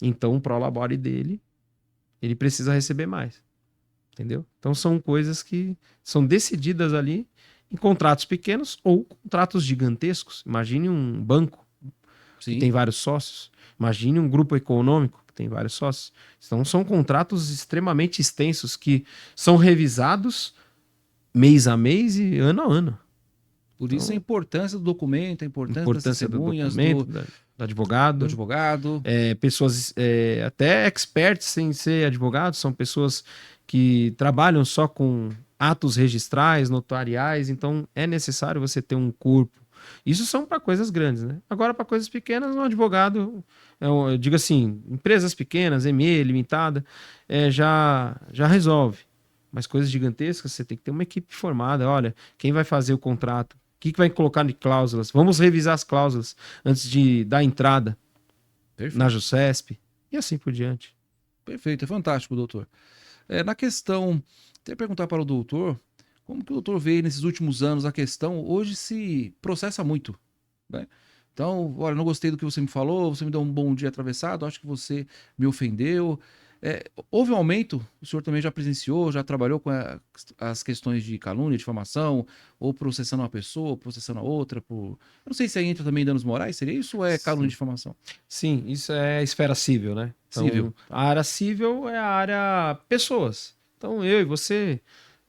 Então o prolabore dele, ele precisa receber mais. Entendeu? Então são coisas que são decididas ali em contratos pequenos ou contratos gigantescos. Imagine um banco Sim. que tem vários sócios. Imagine um grupo econômico que tem vários sócios. Então são contratos extremamente extensos que são revisados mês a mês e ano a ano. Por isso a importância do documento, a importância das do testemunhas, documento, do advogado. do advogado. Pessoas, até experts sem ser advogados, são pessoas que trabalham só com atos registrais, notariais, então é necessário você ter um corpo. Isso são para coisas grandes, né? Agora, para coisas pequenas, um advogado, eu digo assim, empresas pequenas, ME, limitada, já resolve. Mas coisas gigantescas, você tem que ter uma equipe formada. Olha, quem vai fazer o contrato? O que vai colocar de cláusulas? Vamos revisar as cláusulas antes de dar entrada na JUSESP e assim por diante. Perfeito, é fantástico, doutor. Na questão, até perguntar para o doutor, como que o doutor vê nesses últimos anos a questão, hoje se processa muito, né? Então, olha, não gostei do que você me falou, você me deu um bom dia atravessado, acho que você me ofendeu. Houve um aumento, o senhor também já presenciou, já trabalhou com as questões de calúnia, difamação, ou processando uma pessoa, ou processando a outra, eu não sei se aí entra também danos morais, seria isso ou é calúnia e difamação? Sim, isso é a esfera civil, né? Então, Civil. A área civil é a área pessoas. Então, eu e você,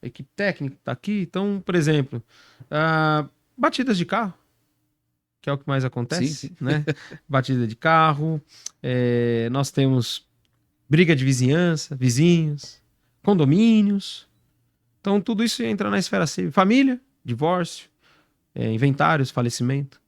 a equipe técnica tá aqui. Então, por exemplo, batidas de carro, que é o que mais acontece, Sim. né? Batida de carro, nós temos briga de vizinhança, vizinhos, condomínios. Então, tudo isso entra na esfera civil. Família, divórcio, inventários, falecimento.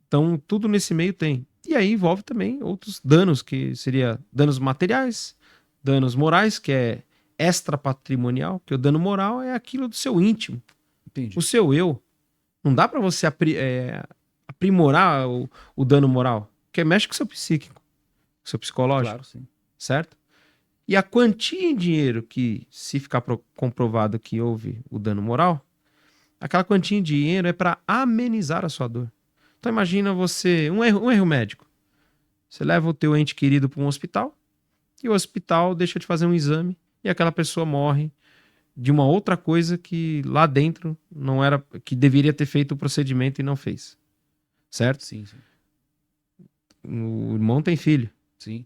Então, tudo nesse meio tem. E aí envolve também outros danos, que seria danos materiais, danos morais, que é extrapatrimonial, que o dano moral é aquilo do seu íntimo. Entendi. O seu eu. Não dá para você aprimorar o dano moral, porque mexe com o seu psíquico, com o seu psicológico. Claro, sim. Certo? E a quantia em dinheiro que, se ficar comprovado que houve o dano moral, aquela quantia em dinheiro é para amenizar a sua dor. Então imagina você, um erro médico. Você leva o teu ente querido para um hospital e o hospital deixa de fazer um exame e aquela pessoa morre de uma outra coisa que lá dentro não era, que deveria ter feito o procedimento e não fez. Certo? Sim. O irmão tem filho. Sim.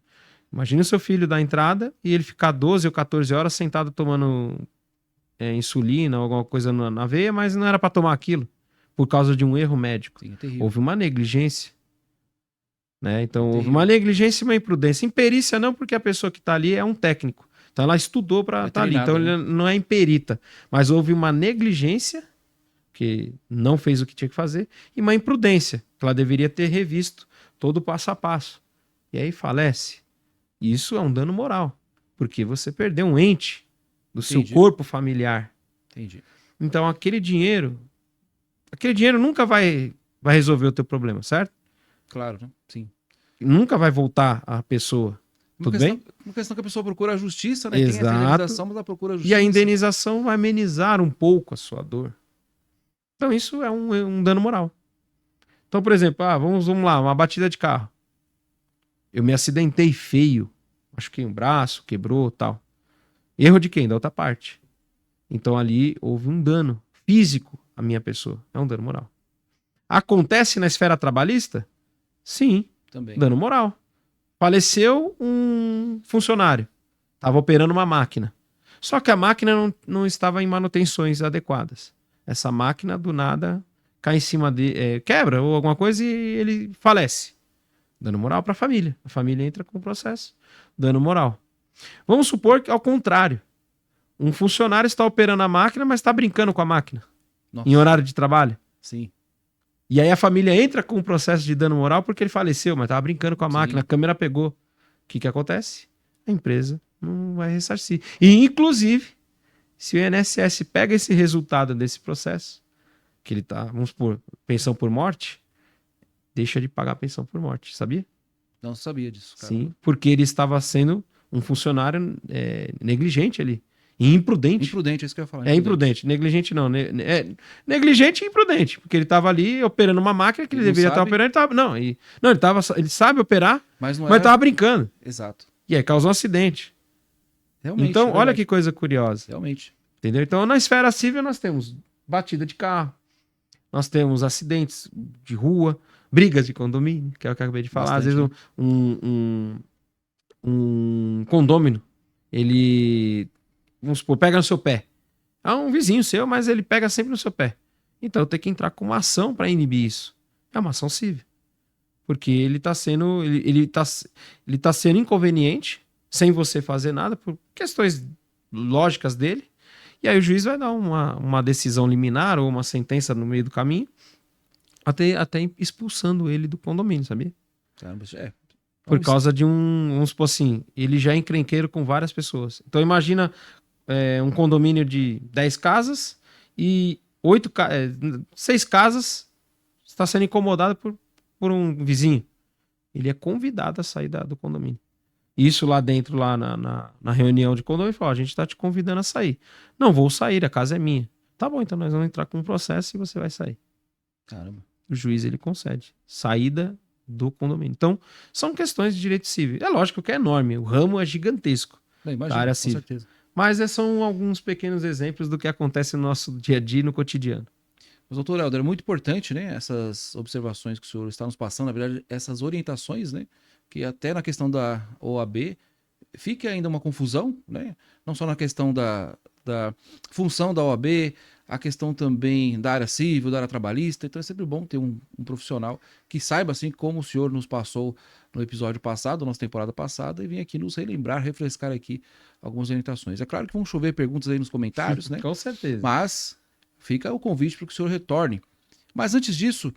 Imagina o seu filho dar entrada e ele ficar 12 ou 14 horas sentado tomando insulina ou alguma coisa na veia, mas não era para tomar aquilo por causa de um erro médico. Sim, é terrível. Houve uma negligência. Né? Então, houve Terrível. uma negligência e uma imprudência. Imperícia não, porque a pessoa que está ali é um técnico. Então, ela estudou para estar ali. Então, treinado, ele não é imperita. Mas houve uma negligência, porque não fez o que tinha que fazer, e uma imprudência, que ela deveria ter revisto todo o passo a passo. E aí falece. Isso é um dano moral, porque você perdeu um ente do seu Entendi. corpo familiar. Entendi. Então aquele dinheiro nunca vai resolver o teu problema, certo? Claro, né? Sim. Nunca vai voltar a pessoa. Tudo bem? Uma questão que a pessoa procura a justiça, né? Tem essa Exato. indenização, mas ela procura a E justiça. a indenização vai amenizar um pouco a sua dor. Então isso é um dano moral. Então, por exemplo, vamos lá, uma batida de carro. Eu me acidentei feio. Machuquei um braço, quebrou, tal. Erro de quem? Da outra parte. Então ali houve um dano físico à minha pessoa. É um dano moral. Acontece na esfera trabalhista? Sim, Também. dano moral. Faleceu um funcionário. Estava operando uma máquina. Só que a máquina não estava em manutenções adequadas. Essa máquina, do nada, cai em cima de... quebra ou alguma coisa e ele falece. Dano moral para a família. A família entra com o processo. Dano moral. Vamos supor que, ao contrário, um funcionário está operando a máquina, mas está brincando com a máquina. Nossa. Em horário de trabalho. Sim. E aí a família entra com o processo de dano moral porque ele faleceu, mas estava brincando com a Sim. máquina, a câmera pegou. O que acontece? A empresa não vai ressarcir. E, inclusive, se o INSS pega esse resultado desse processo, que ele tá, vamos supor, pensão por morte, deixa de pagar a pensão por morte, sabia? Não sabia disso, cara. Sim, porque ele estava sendo um funcionário negligente ali. E imprudente. Imprudente, é isso que eu ia falar. É imprudente. Negligente não. Negligente e imprudente. Porque ele estava ali operando uma máquina que ele Ele não deveria estar sabe. operando. Ele sabe operar, Mas não mas era... estava brincando. Exato. E aí causou um acidente. Realmente. Então, é olha verdade. que coisa curiosa. Realmente. Entendeu? Então, na esfera civil, nós temos batida de carro, nós temos acidentes de rua, brigas de condomínio, que é o que eu acabei de falar. Às Bastante, vezes, um condômino, ele, vamos supor, pega no seu pé. É um vizinho seu, mas ele pega sempre no seu pé. Então, tem que entrar com uma ação para inibir isso. É uma ação civil. Porque ele está sendo, ele tá sendo inconveniente, sem você fazer nada, por questões lógicas dele. E aí o juiz vai dar uma decisão liminar ou uma sentença no meio do caminho, até expulsando ele do condomínio, sabia? Caramba, Por causa de vamos supor assim, ele já é encrenqueiro com várias pessoas. Então imagina um condomínio de 10 casas e 6 casas está sendo incomodado por um vizinho. Ele é convidado a sair do condomínio. Isso lá dentro, lá na reunião de condomínio, falou: a gente está te convidando a sair. Não vou sair, a casa é minha. Tá bom, então nós vamos entrar com um processo e você vai sair. Caramba. O juiz, ele concede saída do condomínio. Então, são questões de direito civil. É lógico que é enorme, o ramo é gigantesco. Não, imagina, Da área com civil. certeza. Mas são alguns pequenos exemplos do que acontece no nosso dia a dia, no cotidiano. Mas, doutor Helder, é muito importante, né, essas observações que o senhor está nos passando, na verdade, essas orientações, né, que até na questão da OAB fique ainda uma confusão, né, não só na questão da função da OAB, a questão também da área civil, da área trabalhista. Então é sempre bom ter um profissional que saiba, assim como o senhor nos passou no episódio passado, nossa temporada passada, e vem aqui nos relembrar, refrescar aqui algumas orientações. É claro que vão chover perguntas aí nos comentários, né? Com certeza. Mas fica o convite para que o senhor retorne. Mas antes disso,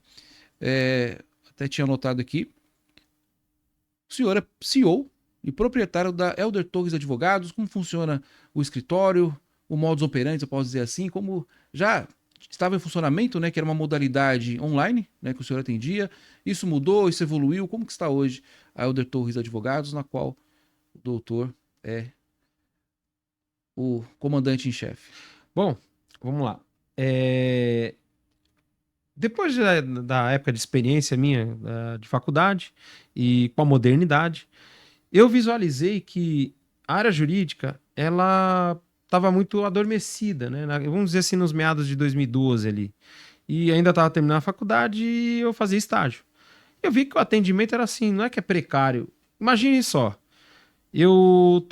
até tinha anotado aqui, o senhor é CEO e proprietário da Helder Torres Advogados. Como funciona o escritório, o modus operandi, eu posso dizer assim, como já estava em funcionamento, né, que era uma modalidade online, né, que o senhor atendia. Isso mudou, isso evoluiu. Como que está hoje a Helder Torres Advogados, na qual o doutor é o comandante em chefe? Bom, vamos lá. Depois da época de experiência minha de faculdade e com a modernidade, eu visualizei que a área jurídica, ela estava muito adormecida, né? Vamos dizer assim, nos meados de 2012 ali. E ainda estava terminando a faculdade e eu fazia estágio. Eu vi que o atendimento era assim, não é que é precário. Imagine só, eu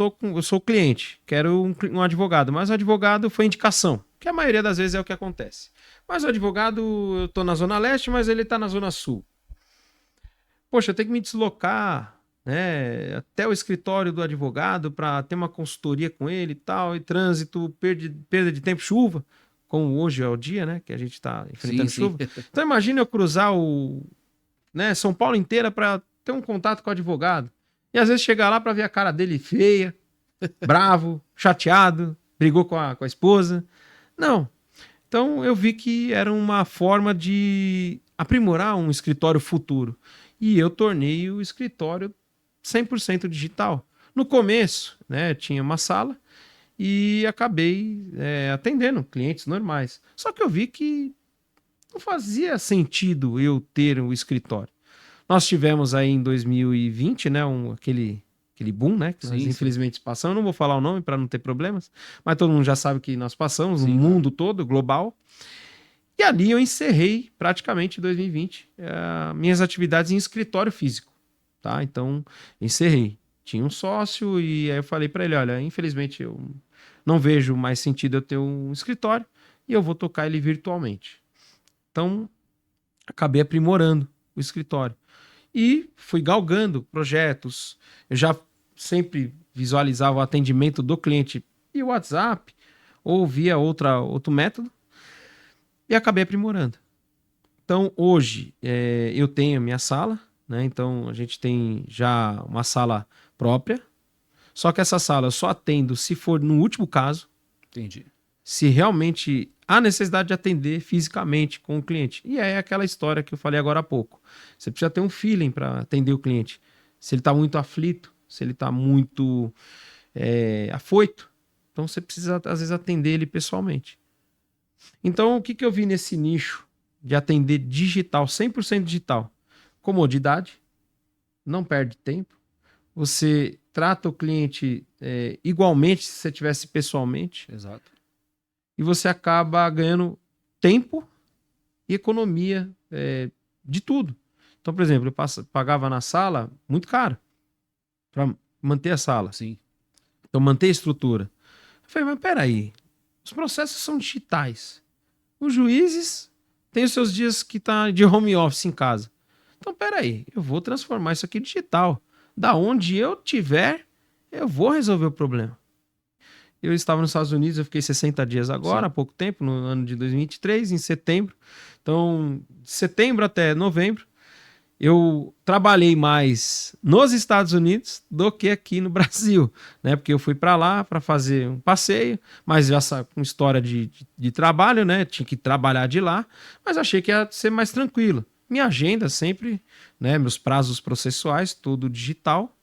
sou cliente, quero um advogado, mas o advogado foi indicação, que a maioria das vezes é o que acontece. Mas o advogado, eu tô na Zona Leste, mas ele tá na Zona Sul. Poxa, eu tenho que me deslocar, né, até o escritório do advogado para ter uma consultoria com ele e tal, e trânsito, perda de tempo, chuva. como hoje é o dia, né? Que a gente está enfrentando Sim, chuva. sim. Então imagina eu cruzar né, São Paulo inteira para ter um contato com o advogado. E às vezes chegar lá para ver a cara dele feia, bravo, chateado, brigou com a esposa. Não. Então eu vi que era uma forma de aprimorar um escritório futuro. E eu tornei o escritório 100% digital. No começo, né, tinha uma sala e acabei atendendo clientes normais. Só que eu vi que não fazia sentido eu ter um escritório. Nós tivemos aí em 2020, né, aquele boom, né, que nós Sim, sim. infelizmente passamos. Eu não vou falar o nome para não ter problemas, mas todo mundo já sabe que nós passamos, no Sim, mundo todo, global. E ali eu encerrei praticamente em 2020 minhas atividades em escritório físico, tá? Então, encerrei. Tinha um sócio e aí eu falei para ele, olha, infelizmente eu não vejo mais sentido eu ter um escritório e eu vou tocar ele virtualmente. Então, acabei aprimorando o escritório. E fui galgando projetos. Eu já sempre visualizava o atendimento do cliente via WhatsApp ou via outro método e acabei aprimorando. Então, hoje, eu tenho a minha sala, né? Então, a gente tem já uma sala própria. Só que essa sala eu só atendo se for no último caso, Entendi. se realmente há necessidade de atender fisicamente com o cliente. E é aquela história que eu falei agora há pouco. Você precisa ter um feeling para atender o cliente. Se ele está muito aflito, se ele está muito afoito, então você precisa, às vezes, atender ele pessoalmente. Então, o que eu vi nesse nicho de atender digital, 100% digital? Comodidade, não perde tempo, você trata o cliente igualmente se você tivesse pessoalmente, Exato. e você acaba ganhando tempo e economia de tudo. Então, por exemplo, eu pagava na sala muito caro para manter a sala. Sim. Então, manter a estrutura. Eu falei, mas peraí, os processos são digitais. Os juízes têm os seus dias que tá de home office em casa. Então, peraí, eu vou transformar isso aqui em digital. Da onde eu tiver, eu vou resolver o problema. Eu estava nos Estados Unidos, eu fiquei 60 dias agora, Sim. há pouco tempo, no ano de 2023, em setembro. Então, de setembro até novembro, eu trabalhei mais nos Estados Unidos do que aqui no Brasil, né? Porque eu fui para lá para fazer um passeio, mas já com história de trabalho, né? Tinha que trabalhar de lá, mas achei que ia ser mais tranquilo. Minha agenda sempre, né? Meus prazos processuais, tudo digital.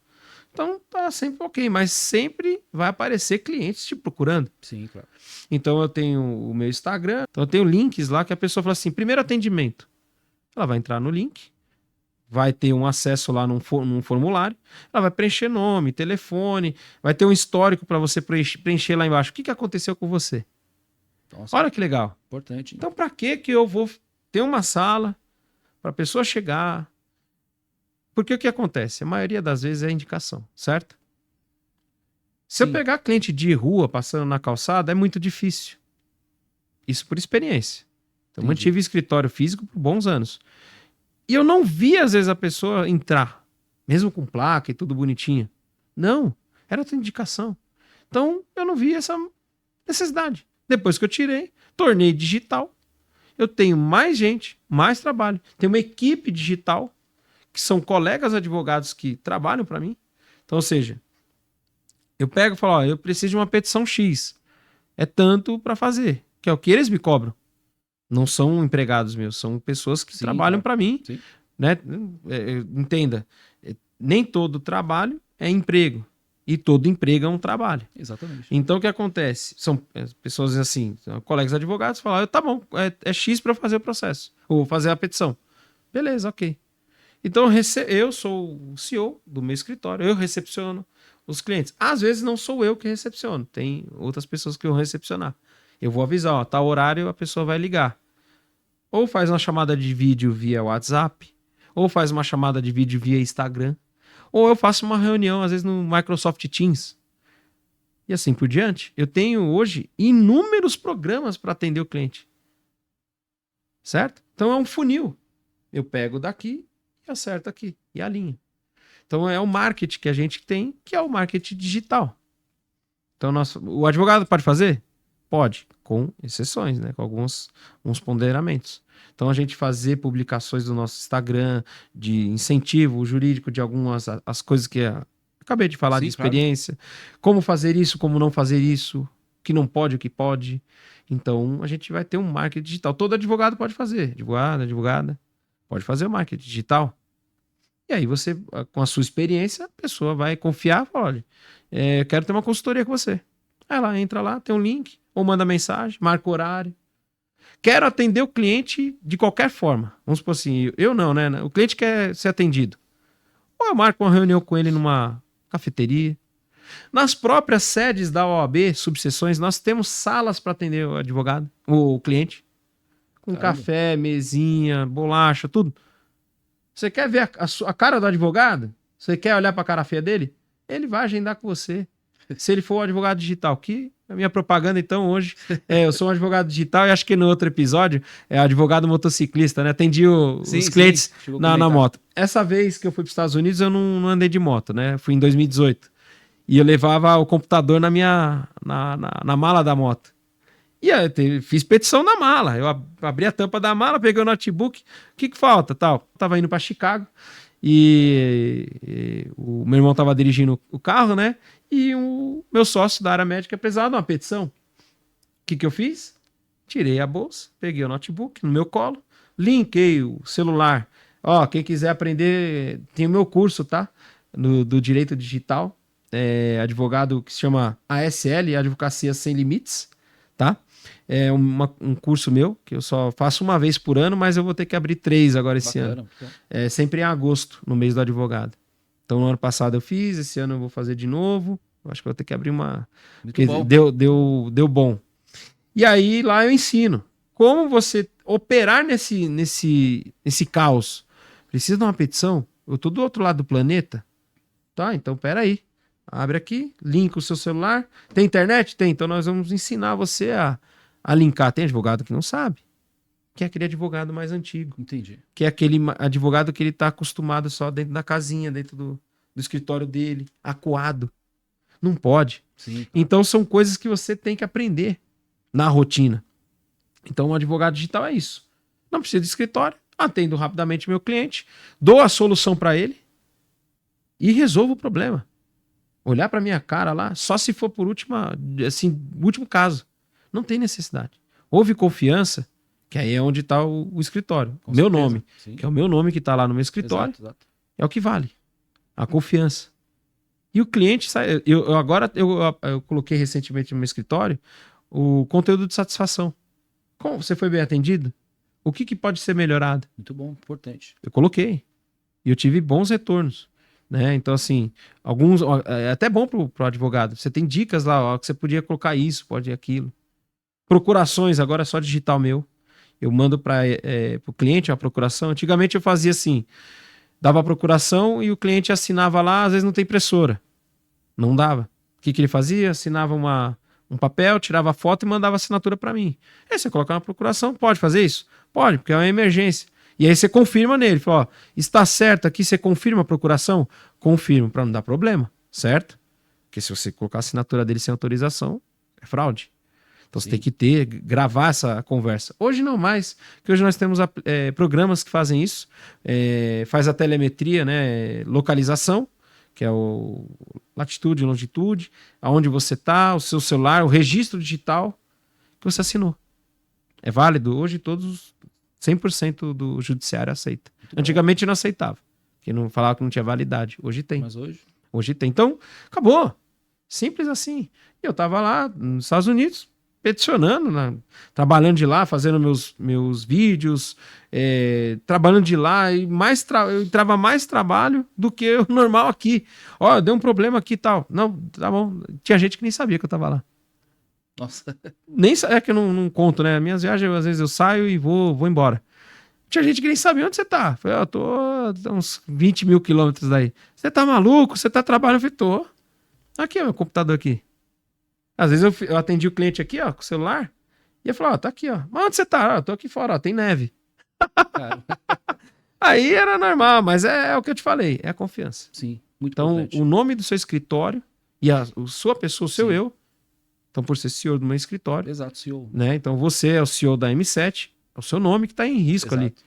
Então tá sempre ok, mas sempre vai aparecer clientes te procurando. Sim, claro. Então eu tenho o meu Instagram, então eu tenho links lá que a pessoa fala assim: primeiro atendimento. Ela vai entrar no link, vai ter um acesso lá num formulário, ela vai preencher nome, telefone, vai ter um histórico para você preencher lá embaixo. O que aconteceu com você? Nossa, Olha que legal. importante. Então, para que eu vou ter uma sala para a pessoa chegar? Porque o que acontece? A maioria das vezes é indicação, certo? Se eu Sim. pegar cliente de rua passando na calçada, é muito difícil. Isso por experiência. Então, eu Entendi. mantive escritório físico por bons anos. E eu não vi, às vezes, a pessoa entrar, mesmo com placa e tudo bonitinho. Não, era outra indicação. Então, eu não vi essa necessidade. Depois que eu tirei, tornei digital. Eu tenho mais gente, mais trabalho. Tenho uma equipe digital, que são colegas advogados que trabalham para mim. Então, ou seja, eu pego e falo, ó, eu preciso de uma petição X. É tanto para fazer, que é o que eles me cobram. Não são empregados meus, são pessoas que Sim, trabalham claro. para mim. Sim. Né? Entenda, nem todo trabalho é emprego. E todo emprego é um trabalho. Exatamente. Então, o que acontece? São pessoas assim, são colegas advogados, falam, tá bom, é X para fazer o processo, ou fazer a petição. Beleza, ok. Então, eu sou o CEO do meu escritório, eu recepciono os clientes. Às vezes não sou eu que recepciono, tem outras pessoas que vão recepcionar. Eu vou avisar, ó, tá horário, a pessoa vai ligar. Ou faz uma chamada de vídeo via WhatsApp, ou faz uma chamada de vídeo via Instagram, ou eu faço uma reunião, às vezes, no Microsoft Teams. E assim por diante. Eu tenho hoje inúmeros programas para atender o cliente. Certo? Então é um funil. Eu pego daqui e acerto aqui. E alinho. Então é o marketing que a gente tem, que é o marketing digital. Então o advogado pode fazer? Pode. com exceções, né? Com alguns ponderamentos. Então, a gente fazer publicações do nosso Instagram de incentivo jurídico de algumas as coisas que acabei de falar, Sim, de experiência. Como fazer isso, como não fazer isso, o que não pode, o que pode. Então, a gente vai ter um marketing digital. Todo advogado pode fazer. Advogada, pode fazer o marketing digital. E aí você, com a sua experiência, a pessoa vai confiar e fala, olha, eu quero ter uma consultoria com você. Ela entra lá, tem um link, ou manda mensagem, marca o horário. Quero atender o cliente de qualquer forma. Vamos supor assim, eu não, né? O cliente quer ser atendido. Ou eu marco uma reunião com ele numa cafeteria. Nas próprias sedes da OAB, subseções, nós temos salas para atender o advogado, o cliente. Com café, mesinha, bolacha, tudo. Você quer ver a cara do advogado? Você quer olhar para a cara feia dele? Ele vai agendar com você. Se ele for o advogado digital, que a minha propaganda, então, hoje, eu sou um advogado digital e acho que no outro episódio é advogado motociclista, né? Atendi os clientes na moto. Essa vez que eu fui para os Estados Unidos, eu não andei de moto, né? Fui em 2018. E eu levava o computador na mala da moto. E aí, fiz petição na mala. Eu abri a tampa da mala, peguei o notebook. O que falta? Tal. Tava indo para Chicago e o meu irmão tava dirigindo o carro, né? E o meu sócio da área médica precisava de uma petição. O que eu fiz? Tirei a bolsa, peguei o notebook no meu colo, linkei o celular. Ó, quem quiser aprender, tem o meu curso, tá? Do Direito Digital. Advogado que se chama ASL, Advocacia Sem Limites, tá? É um curso meu, que eu só faço uma vez por ano, mas eu vou ter que abrir 3 agora esse ano. É sempre em agosto, no mês do advogado. Então, no ano passado eu fiz, esse ano eu vou fazer de novo. Eu acho que eu vou ter que abrir uma... Muito bom. Deu bom. E aí, lá eu ensino como você operar nesse caos. Precisa de uma petição? Eu tô do outro lado do planeta? Tá, então peraí. Abre aqui, linka o seu celular. Tem internet? Tem. Então nós vamos ensinar você a linkar. Tem advogado que não sabe. Que é aquele advogado mais antigo. Entendi. Que é aquele advogado que ele tá acostumado só dentro da casinha, dentro do escritório dele, acuado. Não pode. Sim, tá. Então são coisas que você tem que aprender na rotina. Então o advogado digital é isso. Não precisa de escritório. Atendo rapidamente meu cliente, dou a solução para ele e resolvo o problema. Olhar para minha cara lá, só se for por último caso. Não tem necessidade. Houve confiança, que aí é onde está o escritório. Com meu certeza. nome, Sim. que é o meu nome que está lá no meu escritório, Exato. é o que vale. A confiança. E o cliente sai. Eu coloquei recentemente no meu escritório o conteúdo de satisfação. Como você foi bem atendido? O que pode ser melhorado? Muito bom, importante. Eu coloquei. E eu tive bons retornos. Né? Então, assim, alguns. É até bom pro advogado. Você tem dicas lá, ó, que você podia colocar isso, pode aquilo. Procurações, agora é só digital meu. Eu mando para o cliente a procuração. Antigamente eu fazia assim: dava a procuração e o cliente assinava lá, às vezes não tem impressora. Não dava. O que ele fazia? Assinava um papel, tirava a foto e mandava a assinatura para mim. Aí você coloca na procuração, pode fazer isso? Pode, porque é uma emergência. E aí você confirma nele, fala, ó, está certo aqui, você confirma a procuração? Confirmo, para não dar problema, certo? Porque se você colocar a assinatura dele sem autorização, é fraude. Então você tem que gravar essa conversa. Hoje não mais, porque hoje nós temos programas que fazem isso, faz a telemetria, né, localização, que é o latitude e longitude, aonde você está, o seu celular, o registro digital que você assinou. É válido. Hoje todos 100% do judiciário aceita. Muito Antigamente não aceitava, porque não falava que não tinha validade. Hoje tem. Mas hoje? Hoje tem. Então, acabou. Simples assim. E eu estava lá nos Estados Unidos, peticionando, trabalhando de lá, fazendo meus vídeos, trabalhando de lá, e eu entrava mais trabalho do que o normal aqui. Ó, deu um problema aqui e tal. Não, tá bom. Tinha gente que nem sabia que eu estava lá. Nossa. Nem é que eu não conto, né? Minhas viagens, às vezes eu saio e vou embora. Tinha gente que nem sabia onde você tá. Eu falei, eu tô a uns 20 mil quilômetros daí. Você tá maluco? Você tá trabalhando? Eu falei, tô. Aqui, ó, meu computador aqui. Às vezes eu atendi o cliente aqui, ó, com o celular. E eu falei, ó, tá aqui, ó. Mas onde você tá? Eu tô aqui fora, ó, tem neve. Aí era normal, mas é o que eu te falei, é a confiança. Sim, muito então, importante. o nome do seu escritório e a sua pessoa, o seu Sim. eu, Então, por ser CEO do meu escritório, Exato, CEO. né? Então, você é o CEO da M7, é o seu nome que está em risco ali. Exato.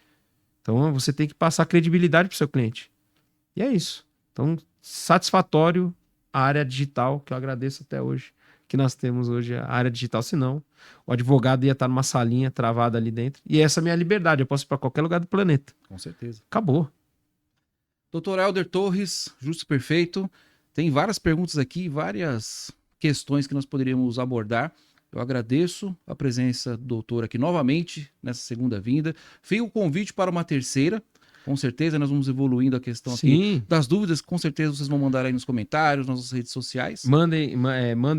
Então, você tem que passar credibilidade para o seu cliente. E é isso. Então, satisfatório a área digital, que eu agradeço até hoje, que nós temos hoje a área digital. Senão, o advogado ia estar numa salinha travada ali dentro. E essa é a minha liberdade. Eu posso ir para qualquer lugar do planeta. Com certeza. Acabou. Doutor Helder Torres, Justo e Perfeito. Tem várias perguntas aqui, várias questões que nós poderíamos abordar. Eu agradeço a presença do doutor aqui novamente, nessa segunda vinda. Fica o convite para uma terceira. Com certeza nós vamos evoluindo a questão aqui Sim. das dúvidas. Com certeza vocês vão mandar aí nos comentários, nas nossas redes sociais. Mandem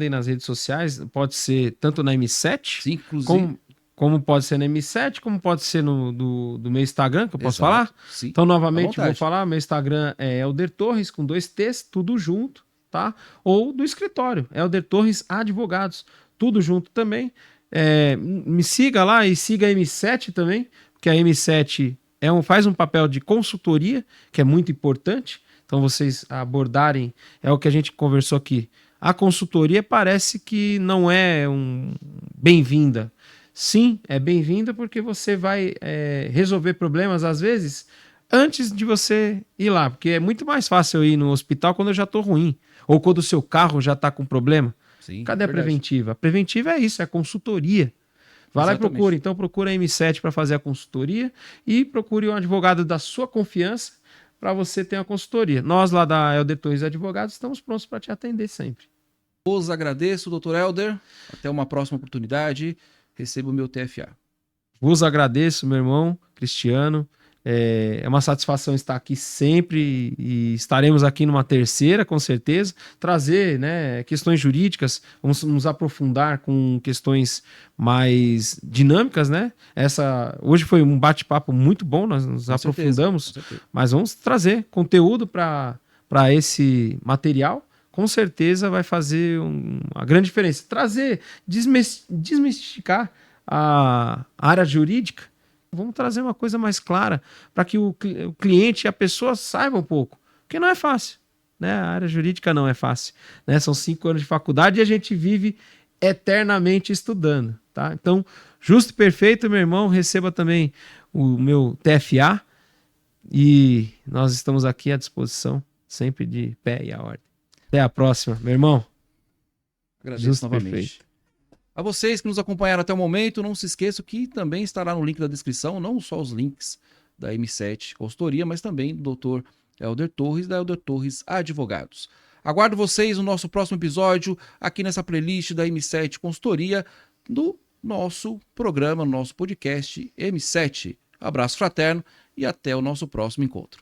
nas redes sociais. Pode ser tanto na M7, Sim, inclusive. como pode ser na M7, como pode ser do meu Instagram, que eu posso Exato, falar? sim. Então, À novamente, vontade. vou falar. Meu Instagram é Helder Torres, com 2 T's, tudo junto, tá? Ou do escritório, Helder Torres Advogados, tudo junto também. Me siga lá e siga a M7 também, porque a M7 faz um papel de consultoria, que é muito importante. Então, vocês abordarem, é o que a gente conversou aqui. A consultoria parece que não é bem-vinda. Sim, é bem-vinda porque você vai resolver problemas, às vezes, antes de você ir lá. Porque é muito mais fácil eu ir no hospital quando eu já estou ruim. Ou quando o seu carro já está com problema. Sim, Cadê a verdade. preventiva? A preventiva é isso, é a consultoria. Vai lá e Exatamente. procura. Então procura a M7 para fazer a consultoria e procure um advogado da sua confiança para você ter uma consultoria. Nós lá da Helder Torres Advogados estamos prontos para te atender sempre. Os agradeço, doutor Helder. Até uma próxima oportunidade. Receba o meu TFA. Vos agradeço, meu irmão Cristiano. É uma satisfação estar aqui sempre e estaremos aqui numa terceira, com certeza. Trazer, né, questões jurídicas, vamos nos aprofundar com questões mais dinâmicas, né? Hoje foi um bate-papo muito bom, nós nos Com aprofundamos, certeza. mas vamos trazer conteúdo para esse material. Com certeza vai fazer uma grande diferença. Desmistificar a área jurídica. Vamos trazer uma coisa mais clara para que o cliente e a pessoa saibam um pouco. Porque não é fácil, né? A área jurídica não é fácil, né? São 5 anos de faculdade e a gente vive eternamente estudando, tá? Então, Justo e Perfeito, meu irmão, receba também o meu TFA e nós estamos aqui à disposição, sempre de pé e a ordem. Até a próxima, meu irmão. Agradeço Justo e novamente. Perfeito. A vocês que nos acompanharam até o momento, não se esqueçam que também estará no link da descrição, não só os links da M7 Consultoria, mas também do Dr. Helder Torres, da Helder Torres Advogados. Aguardo vocês no nosso próximo episódio, aqui nessa playlist da M7 Consultoria, do nosso programa, no nosso podcast M7. Abraço fraterno e até o nosso próximo encontro.